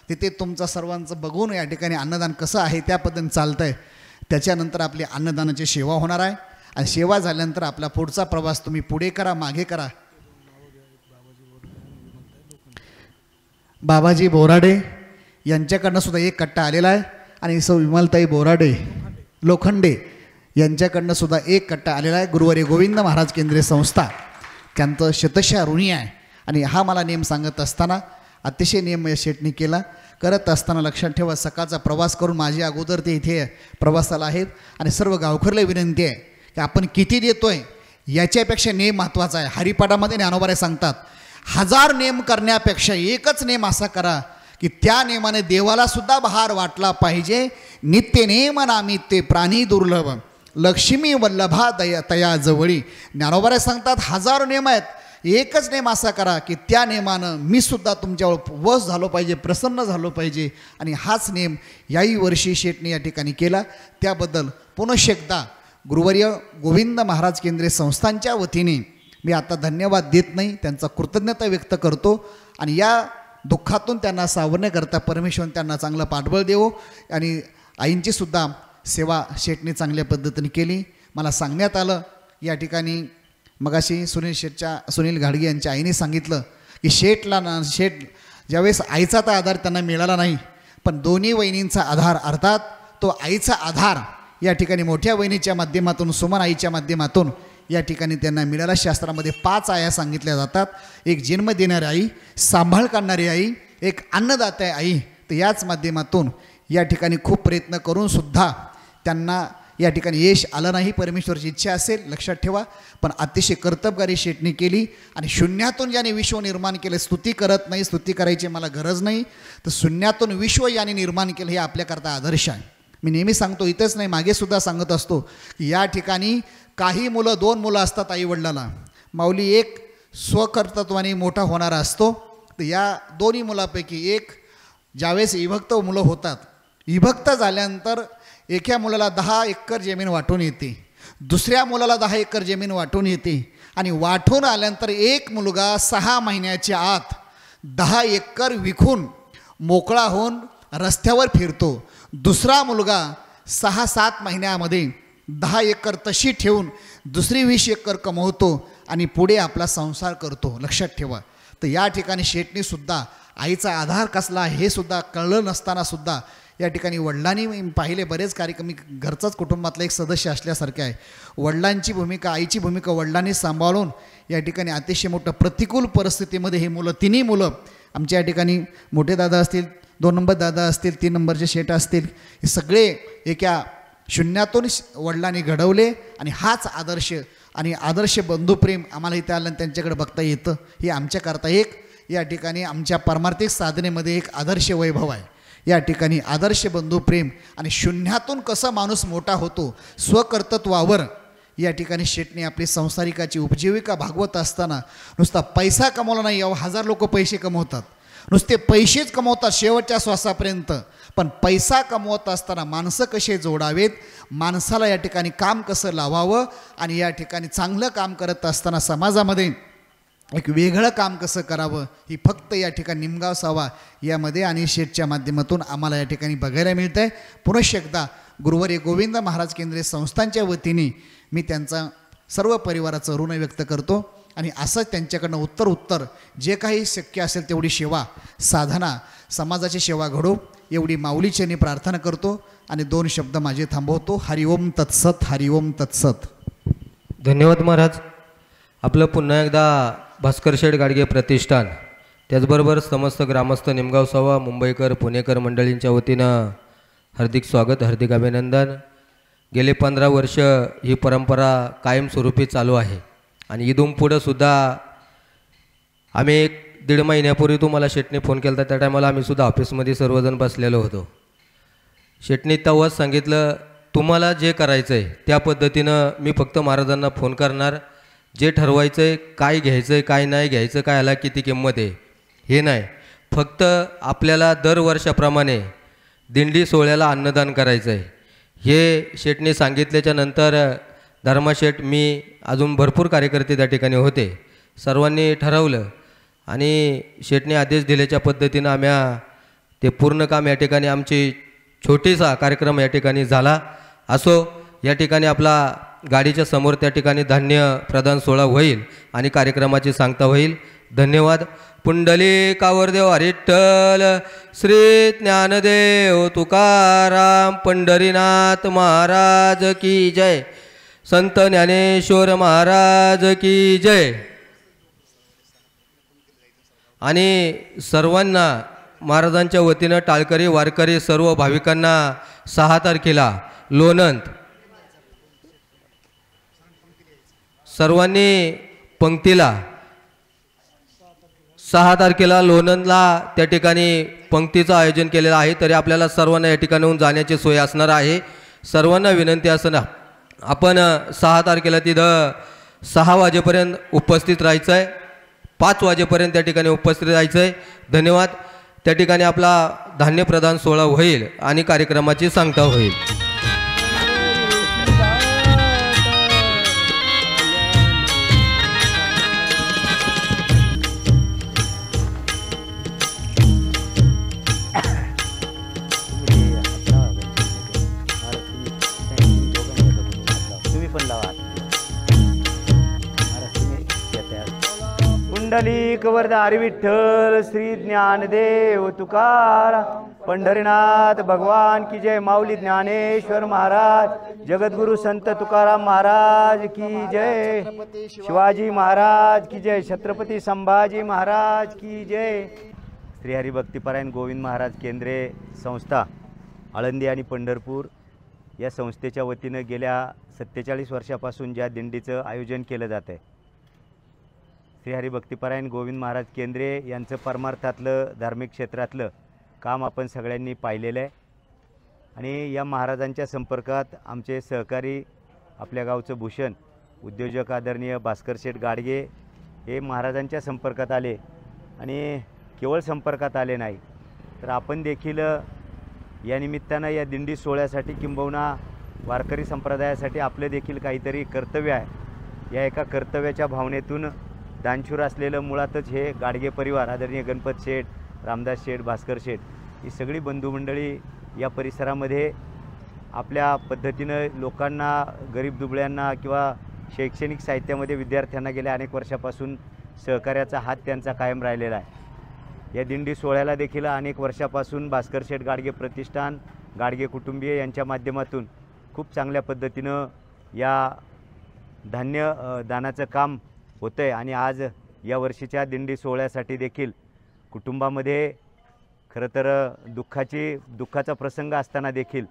तिथे तुमचं सर्वांचं बघून या ठिकाणी अन्नदान कसं आहे त्या पद्धतीने चालतं आहे. त्याच्यानंतर आपली अन्नदानाची सेवा होणार आहे आणि सेवा झाल्यानंतर आपला पुढचा प्रवास तुम्ही पुढे करा मागे करा. बाबाजी बोराडे यांच्याकडनं सुद्धा एक कट्टा आलेला आहे आणि सौ विमलताई बोराडे लोखंडे यांच्याकडनं सुद्धा एक कट्टा आलेला आहे. गुरुवारी गोविंद महाराज केंद्रीय संस्था त्यांचं शतशः ऋणी आहे. आणि हा मला नेम सांगत असताना अतिशय नियम या शेठनी केला करत असताना लक्षात ठेवा, सकाळचा प्रवास करून माझ्या अगोदर ते इथे प्रवासाला आहेत. आणि सर्व गावकऱ्याला विनंती आहे की आपण किती देतोय याच्यापेक्षा नेम महत्त्वाचा आहे. हरिपाठामध्ये ज्ञानोबारे सांगतात, 1000 नेम करण्यापेक्षा एकच नेम असा करा की त्या नेमाने देवाला सुद्धा बहार वाटला पाहिजे. नित्य नेम नामित्ते प्राणी दुर्लभ, लक्ष्मी वल्लभा तया जवळी. ज्ञानोबारे सांगतात 1000 नेम आहेत, एकच नेम असा करा की त्या नेमानं मी सुद्धा तुमच्यावर वश झालो पाहिजे, प्रसन्न झालो पाहिजे. आणि हाच नेम याही वर्षी शेटने या ठिकाणी केला. त्याबद्दल पुनश्च एकदा गुरुवर्य गोविंद महाराज केंद्रीय संस्थांच्या वतीने मी आता धन्यवाद देत नाही, त्यांचा कृतज्ञता व्यक्त करतो. आणि या दुःखातून त्यांना सावरण्याकरता परमेश्वर त्यांना चांगलं पाठबळ देवो. आणि आईंची सुद्धा सेवा शेटने चांगल्या पद्धतीने केली. मला सांगण्यात आलं या ठिकाणी मगाशी सुनील घाडगे यांच्या आईने सांगितलं की शेठ ज्यावेळेस आईचा तर आधार त्यांना मिळाला नाही, पण दोन्ही वहिनींचा आधार अर्थात तो आईचा आधार या ठिकाणी मोठ्या वहिनीच्या माध्यमातून, सुमन आईच्या माध्यमातून या ठिकाणी त्यांना मिळाला. शास्त्रामध्ये 5 आया सांगितल्या जातात. एक जन्म देणारी आई, सांभाळ काढणारी आई, एक अन्नदाता आई. तर याच माध्यमातून या ठिकाणी खूप प्रयत्न करून सुद्धा त्यांना या ठिकाणी यश आलं नाही. परमेश्वराची इच्छा असेल लक्षात ठेवा, पण अतिशय कर्तबगारी शेटणी केली. आणि शून्यातून ज्याने विश्व निर्माण केले, स्तुती करत नाही, स्तुती करायची मला गरज नाही, तर शून्यातून विश्व याने निर्माण केलं हे आपल्याकरता आदर्श आहे. मी नेहमी सांगतो, इथंच नाही मागेसुद्धा सांगत असतो की या ठिकाणी काही मुलं, 2 मुलं असतात आईवडिलाला, माऊली एक स्वकर्तृत्वाने मोठा होणारा असतो. तर या दोन्ही मुलापैकी एक ज्यावेळेस विभक्त मुलं होतात, विभक्त झाल्यानंतर एका मुलाला 10 एकर जमीन वाटून येते, दुसऱ्या मुलाला 10 एकर जमीन वाटून येते. आणि वाटून आल्यानंतर एक मुलगा 6 महिन्याच्या आत 10 एकर विकून मोकळा होऊन रस्त्यावर फिरतो. दुसरा मुलगा 6-7 महिन्यामध्ये 10 एकर तशी ठेवून दुसरी 20 एकर कमवतो आणि पुढे आपला संसार करतो. लक्षात ठेवा. तर या ठिकाणी शेटणीसुद्धा आईचा आधार कसला हे सुद्धा कळलं नसताना सुद्धा या ठिकाणी वडिलांनी पाहिले बरेच कार्यक्रम, मी घरचाच कुटुंबातला एक सदस्य असल्यासारखे आहे. वडिलांची भूमिका, आईची भूमिका वडिलांनी सांभाळून या ठिकाणी अतिशय मोठं प्रतिकूल परिस्थितीमध्ये हे मुलं, तिन्ही मुलं आमच्या या ठिकाणी मोठे दादा असतील, 2 नंबर दादा असतील, 3 नंबरचे शेट असतील, हे सगळे एका शून्यातून वडिलांनी घडवले. आणि हाच आदर्श आणि आदर्श बंधुप्रेम आम्हाला इथे आलं त्यांच्याकडे बघता येतं. हे आमच्याकरता एक या ठिकाणी आमच्या पारमार्थिक साधनेमध्ये एक आदर्श वैभव आहे. या ठिकाणी आदर्श बंधुप्रेम आणि शून्यातून कसं माणूस मोठा होतो स्वकर्तृत्वावर या ठिकाणी शेटने आपली संसारिकाची उपजीविका भागवत असताना नुसता पैसा कमवला नाही. 1000 लोक पैसे कमवतात, नुसते पैसेच कमवतात शेवटच्या श्वासापर्यंत, पण पैसा कमवत असताना माणसं कसे जोडावेत, माणसाला या ठिकाणी काम कसं लावावं आणि या ठिकाणी चांगलं काम करत असताना समाजामध्ये एक वेगळं काम कसं करावं ही फक्त या ठिकाणी निमगाव सावा यामध्ये आणि शेटच्या माध्यमातून आम्हाला या ठिकाणी बघायला मिळतं आहे. पुनश्च एकदा गुरुवर्य गोविंद महाराज केंद्रीय संस्थांच्या वतीने मी त्यांचा सर्व परिवाराचं ऋण व्यक्त करतो. आणि असंच त्यांच्याकडनं उत्तर जे काही शक्य असेल तेवढी सेवा, साधना, समाजाची सेवा घडो एवढी माऊलीचरणी प्रार्थना करतो. आणि 2 शब्द माझे थांबवतो. हरिओम तत्सत, हरिओम तत्सत. धन्यवाद महाराज. आपलं पुन्हा एकदा भास्कर शेठ गाडगे प्रतिष्ठान, त्याचबरोबर समस्त ग्रामस्थ निमगाव सावा, मुंबईकर, पुणेकर मंडळींच्या वतीनं हार्दिक स्वागत, हार्दिक अभिनंदन. गेले 15 वर्ष ही परंपरा कायमस्वरूपी चालू आहे. आणि इथून पुढं सुद्धा आम्ही 1-1.5 महिन्यापूर्वी तुम्हाला शेटने फोन केला, त्या टायमाला आम्ही सुद्धा ऑफिसमध्ये सर्वजण बसलेलो होतो. शेटने तेव्हाच सांगितलं, तुम्हाला जे करायचं आहे त्या पद्धतीनं मी फक्त महाराजांना फोन करणार, जे ठरवायचं आहे, काय घ्यायचं आहे, काय नाही घ्यायचं, काय ह्याला किती किंमत आहे हे नाही, फक्त आपल्याला दरवर्षाप्रमाणे दिंडी सोहळ्याला अन्नदान करायचं आहे. हे शेटने सांगितल्याच्या नंतर धर्माशेठ, मी अजून भरपूर कार्यकर्ते त्या ठिकाणी होते, सर्वांनी ठरवलं आणि शेटने आदेश दिल्याच्या पद्धतीनं आम्ही ते पूर्ण काम या ठिकाणी आमची छोटीसा कार्यक्रम या ठिकाणी झाला. असो, या ठिकाणी आपला गाडीच्या समोर त्या ठिकाणी धान्य प्रदान सोहळा होईल आणि कार्यक्रमाची सांगता होईल. धन्यवाद. पुंडलिकावर देव हरिठ्ठल, श्री ज्ञानदेव तुकाराम, पंढरीनाथ महाराज की जय, संत ज्ञानेश्वर महाराज की जय. आणि सर्वांना महाराजांच्या वतीनं टाळकरी वारकरी सर्व भाविकांना 6 तारखेला लोणंद सर्वांनी पंक्तीला 6 तारखेला लोणंदला त्या ठिकाणी पंक्तीचं आयोजन केलेलं आहे. तरी आपल्याला सर्वांना या ठिकाणाहून जाण्याची सोय असणार आहे. सर्वांना विनंती असणार आपण 6 तारखेला तिथं 6 वाजेपर्यंत उपस्थित राहायचं आहे. 5 वाजेपर्यंत त्या ठिकाणी उपस्थित राहायचं आहे. धन्यवाद. त्या ठिकाणी आपला धान्य प्रदान सोहळा होईल आणि कार्यक्रमाची सांगता होईल. पुंडलिक वरदारी विठ्ठल श्री ज्ञानदेव तुकाराम पंढरीनाथ भगवान की जय. माऊली ज्ञानेश्वर महाराज जगद्गुरु संत तुकाराम महाराज की जय. शिवाजी महाराज की जय. छत्रपती संभाजी महाराज की जय. श्रीहरी भक्तिपरायण गोविंद महाराज केंद्रे संस्था आळंदी आणि पंढरपूर या संस्थेच्या वतीनं गेल्या 47 वर्षापासून ज्या दिंडीचं आयोजन केलं जात आहे, श्रीहरी भक्तिपरायण गोविंद महाराज केंद्रे यांचं परमार्थातलं धार्मिक क्षेत्रातलं काम आपण सगळ्यांनी पाहिलेलं आहे. आणि या महाराजांच्या संपर्कात आमचे सहकारी आपल्या गावचं भूषण उद्योजक आदरणीय भास्कर शेठ गाडगे हे महाराजांच्या संपर्कात आले. आणि केवळ संपर्कात आले नाही तर आपण देखील या निमित्तानं या दिंडी सोहळ्यासाठी किंबहुना वारकरी संप्रदायासाठी आपलं देखील काहीतरी कर्तव्य आहे. या एका कर्तव्याच्या भावनेतून दानशूर असलेलं मुळातच हे गाडगे परिवार आदरणीय गणपत शेठ, रामदास शेठ, भास्कर शेठ ही सगळी बंधुमंडळी या परिसरामध्ये आपल्या पद्धतीनं लोकांना, गरीब दुबळ्यांना किंवा शैक्षणिक साहित्यामध्ये विद्यार्थ्यांना गेल्या अनेक वर्षापासून सहकार्याचा हात त्यांचा कायम राहिलेला आहे. या दिंडी सोहळ्याला देखील अनेक वर्षापासून भास्कर शेठ गाडगे प्रतिष्ठान, गाडगे कुटुंबीय यांच्या माध्यमातून खूप चांगल्या पद्धतीनं या धान्य दानाचं काम होतं आहे. आणि आज या वर्षीच्या दिंडी सोहळ्यासाठी देखील कुटुंबामध्ये खरं तर दुःखाचा प्रसंग असताना देखील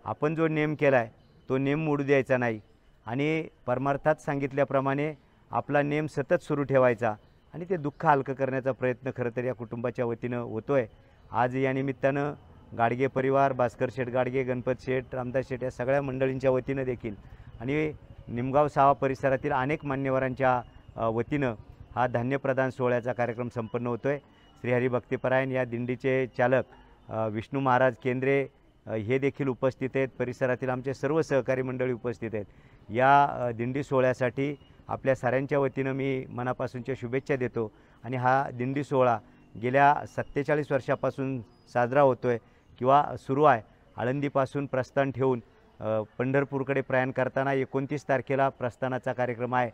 आपण जो नेम केला आहे तो नेम मोडू द्यायचा नाही आणि परमार्थात सांगितल्याप्रमाणे आपला नेम सतत सुरू ठेवायचा आणि ते दुःख हलकं करण्याचा प्रयत्न खरं तर या कुटुंबाच्या वतीनं होतो आहे. आज या निमित्तानं गाडगे परिवार, भास्कर शेठ गाडगे, गणपत शेठ, रामदास शेठ या सगळ्या मंडळींच्या वतीनं देखील आणि निमगाव 6 परिसरातील अनेक मान्यवरांच्या वतीनं हा धान्य प्रदान सोहळ्याचा कार्यक्रम संपन्न होतो आहे. श्रीहरी भक्तिपरायण या दिंडीचे चालक विष्णू महाराज केंद्रे हे देखील उपस्थित आहेत. परिसरातील आमचे सर्व सहकारी मंडळी उपस्थित आहेत. या दिंडी सोहळ्यासाठी आपल्या साऱ्यांच्या वतीनं मी मनापासूनच्या शुभेच्छा देतो. आणि हा दिंडी सोहळा गेल्या 47 वर्षापासून साजरा होतो आहे किंवा सुरू आहे. आळंदीपासून प्रस्थान ठेवून पंढरपूरकडे प्रयाण करताना 29 तारखेला प्रस्थानाचा कार्यक्रम आहे.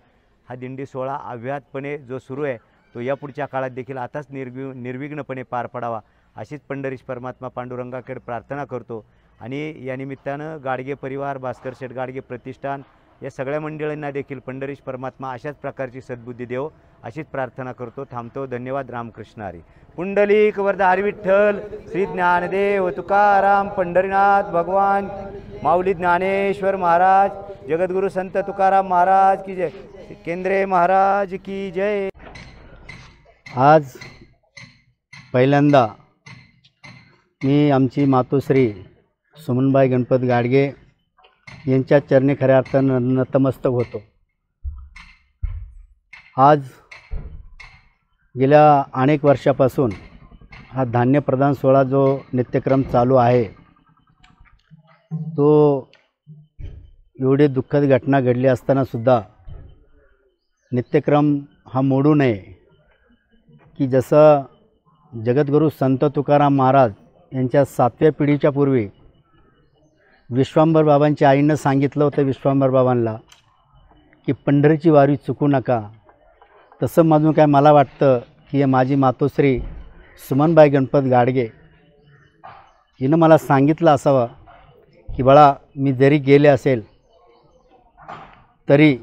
हा दिंडी सोहळा अव्याहतपणे जो सुरू आहे तो या पुढच्या काळात देखील आताच निर्विघ्नपणे पार पडावा अशीच पंढरीश परमात्मा पांडुरंगाकडे प्रार्थना करतो. आणि या निमित्तानं गाडगे परिवार, भास्कर शेठ गाडगे प्रतिष्ठान या सगळ्या मंडळींना देखील पंढरीश परमात्मा अशाच प्रकारची सद्बुद्धी देव अशीच प्रार्थना करतो. थांबतो. धन्यवाद. रामकृष्ण हरी. पुंडलिक वरदारी विठ्ठल श्री ज्ञानदेव तुकाराम पंढरीनाथ भगवान माऊली ज्ञानेश्वर महाराज जगद्गुरु संत तुकाराम महाराज की जय. केंद्रे महाराज की जय. आज पहिल्यांदा मी आमची मातोश्री सुमनबाई गणपत गाडगे यांच्या चरणी खऱ्या अर्थानं नतमस्तक होतो. आज गेल्या अनेक वर्षापासून हा धान्य प्रदान सोहळा जो नित्यक्रम चालू आहे तो एवढी दुःखद घटना घडली असतानासुद्धा नित्यक्रम हा मोडू नये की जसं जगद्गुरू संत तुकाराम महाराज यांच्या 7व्या पिढीच्या पूर्वी विश्वांबर बाबांच्या आईनं सांगितलं होतं विश्वांबर बाबांना की पंढरीची वारी चुकू नका. तसं माझून काय मला वाटतं की माझी मातोश्री सुमनबाई गणपत गाडगे हिनं मला सांगितलं असावं की बाळा मी जरी गेले असेल तरी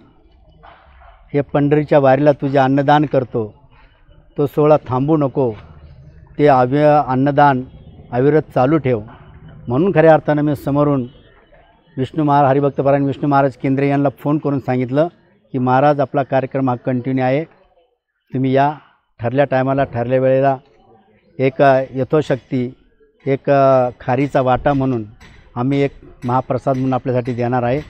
हे पंढरीच्या वारीला तुझे अन्नदान करतो, तो सोहळा थांबू नको ते अन्नदान अविरत चालू ठेव म्हणून खऱ्या अर्थानं मी समोरून विष्णू महाराज हरिभक्तपरायण विष्णू महाराज केंद्रे यांना फोन करून सांगितलं की महाराज आपला कार्यक्रम हा कंटिन्यू आहे, तुम्ही या ठरल्या टायमाला ठरल्या वेळेला एक यथोशक्ती एक खारीचा वाटा म्हणून आम्ही एक महाप्रसाद म्हणून आपल्यासाठी देणार आहे.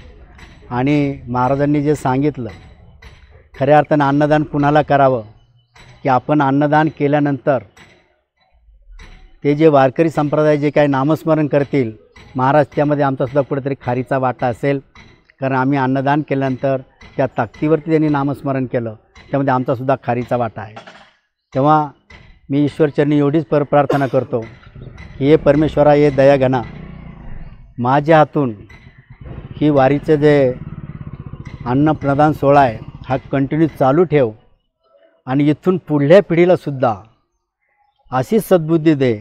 आणि महाराजांनी जे सांगितलं खऱ्या अर्थानं अन्नदान कुणाला करावं की आपण अन्नदान केल्यानंतर ते जे वारकरी संप्रदाय जे काही नामस्मरण करतील महाराज त्यामध्ये आमचासुद्धा कुठेतरी खारीचा वाटा असेल, कारण आम्ही अन्नदान केल्यानंतर त्या ताकदीवरती त्यांनी नामस्मरण केलं त्यामध्ये आमचासुद्धा खारीचा वाटा आहे. तेव्हा मी ईश्वरचरणी एवढीच प्रार्थना करतो की हे परमेश्वरा हे दया घना माझ्या हातून ही वारीचे जे अन्नप्रदान सोहळा आहे हा कंटिन्यू चालू ठेव आणि इथून पुढल्या पिढीलासुद्धा अशी सद्बुद्धी दे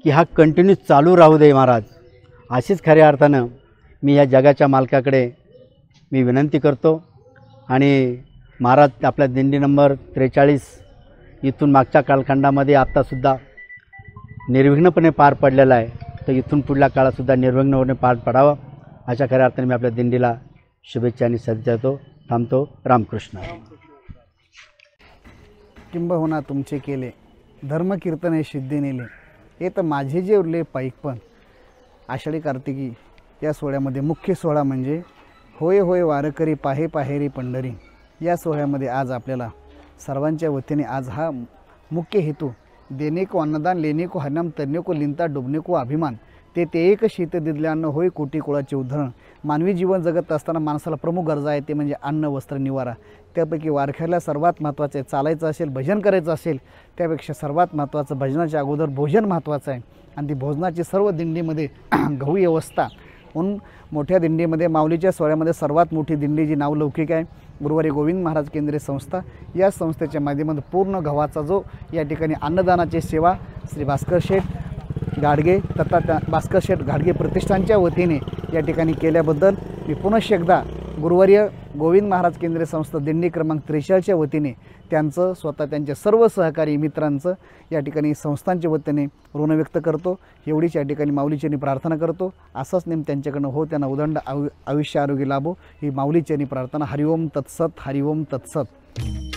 की हा कंटिन्यू चालू राहू दे महाराज. अशीच खऱ्या अर्थानं मी या जगाच्या मालकाकडे मी विनंती करतो. आणि महाराज आपल्या दिंडी नंबर 43 इथून मागच्या कालखंडामध्ये आत्तासुद्धा निर्विघ्नपणे पार पडलेला आहे, तर इथून पुढल्या काळातसुद्धा निर्विघ्नपणे पार पडावं अशा खऱ्या अर्थाने मी आपल्या दिंडीला शुभेच्छा आणि सज्ज देतो. थांबतो. रामकृष्ण. किंबहुना तुमचे केले धर्मकीर्तने सिद्धी नेले, हे तर माझे जे उरले पाईक पण. आषाढी कार्तिकी या सोहळ्यामध्ये मुख्य सोहळा म्हणजे होय होय वारकरी पाहे पाहेरी पंढरी. या सोहळ्यामध्ये आज आपल्याला सर्वांच्या वतीने आज हा मुख्य हेतू देणे को अन्नदान लेणे को हरनाम तरणे को लिंता डुबणे को अभिमान ते एक शीत दिदल्यान्न होय कोटी कुळाचे उद्धरण. मानवी जीवन जगत असताना माणसाला प्रमुख गरजा आहे ते म्हणजे अन्न वस्त्र निवारा. त्यापैकी वारकऱ्याला सर्वात महत्त्वाचं आहे, चालायचं असेल भजन करायचं असेल त्यापेक्षा सर्वात महत्त्वाचं भजनाच्या अगोदर भोजन महत्त्वाचं आहे. आणि ती भोजनाची सर्व दिंडीमध्ये गहू व्यवस्था म्हणून मोठ्या दिंडीमध्ये माऊलीच्या सोहळ्यामध्ये सर्वात मोठी दिंडी जी नावलौकिक आहे गुरुवारी गोविंद महाराज केंद्रीय संस्था, या संस्थेच्या माध्यमातून पूर्ण गव्हाचा जो या ठिकाणी अन्नदानाची सेवा श्री भास्कर शेठ गाडगे तथा त्या भास्कर शेठ गाडगे प्रतिष्ठानच्या वतीने या ठिकाणी केल्याबद्दल मी पुनश्च एकदा गुरुवारी गोविंद महाराज केंद्रीय संस्था दिंडी क्रमांक 43च्या वतीने त्यांचं स्वतः त्यांच्या सर्व सहकारी मित्रांचं या ठिकाणी संस्थांच्या वतीने ऋण व्यक्त करतो. एवढीच या ठिकाणी माऊलीचरणी प्रार्थना करतो. असंच नेम त्यांच्याकडनं हो त्यांना उदंड आयुष्य आरोग्य लाभो ही माऊलीचरणी प्रार्थना. हरिओम तत्सत. हरिओम तत्सत.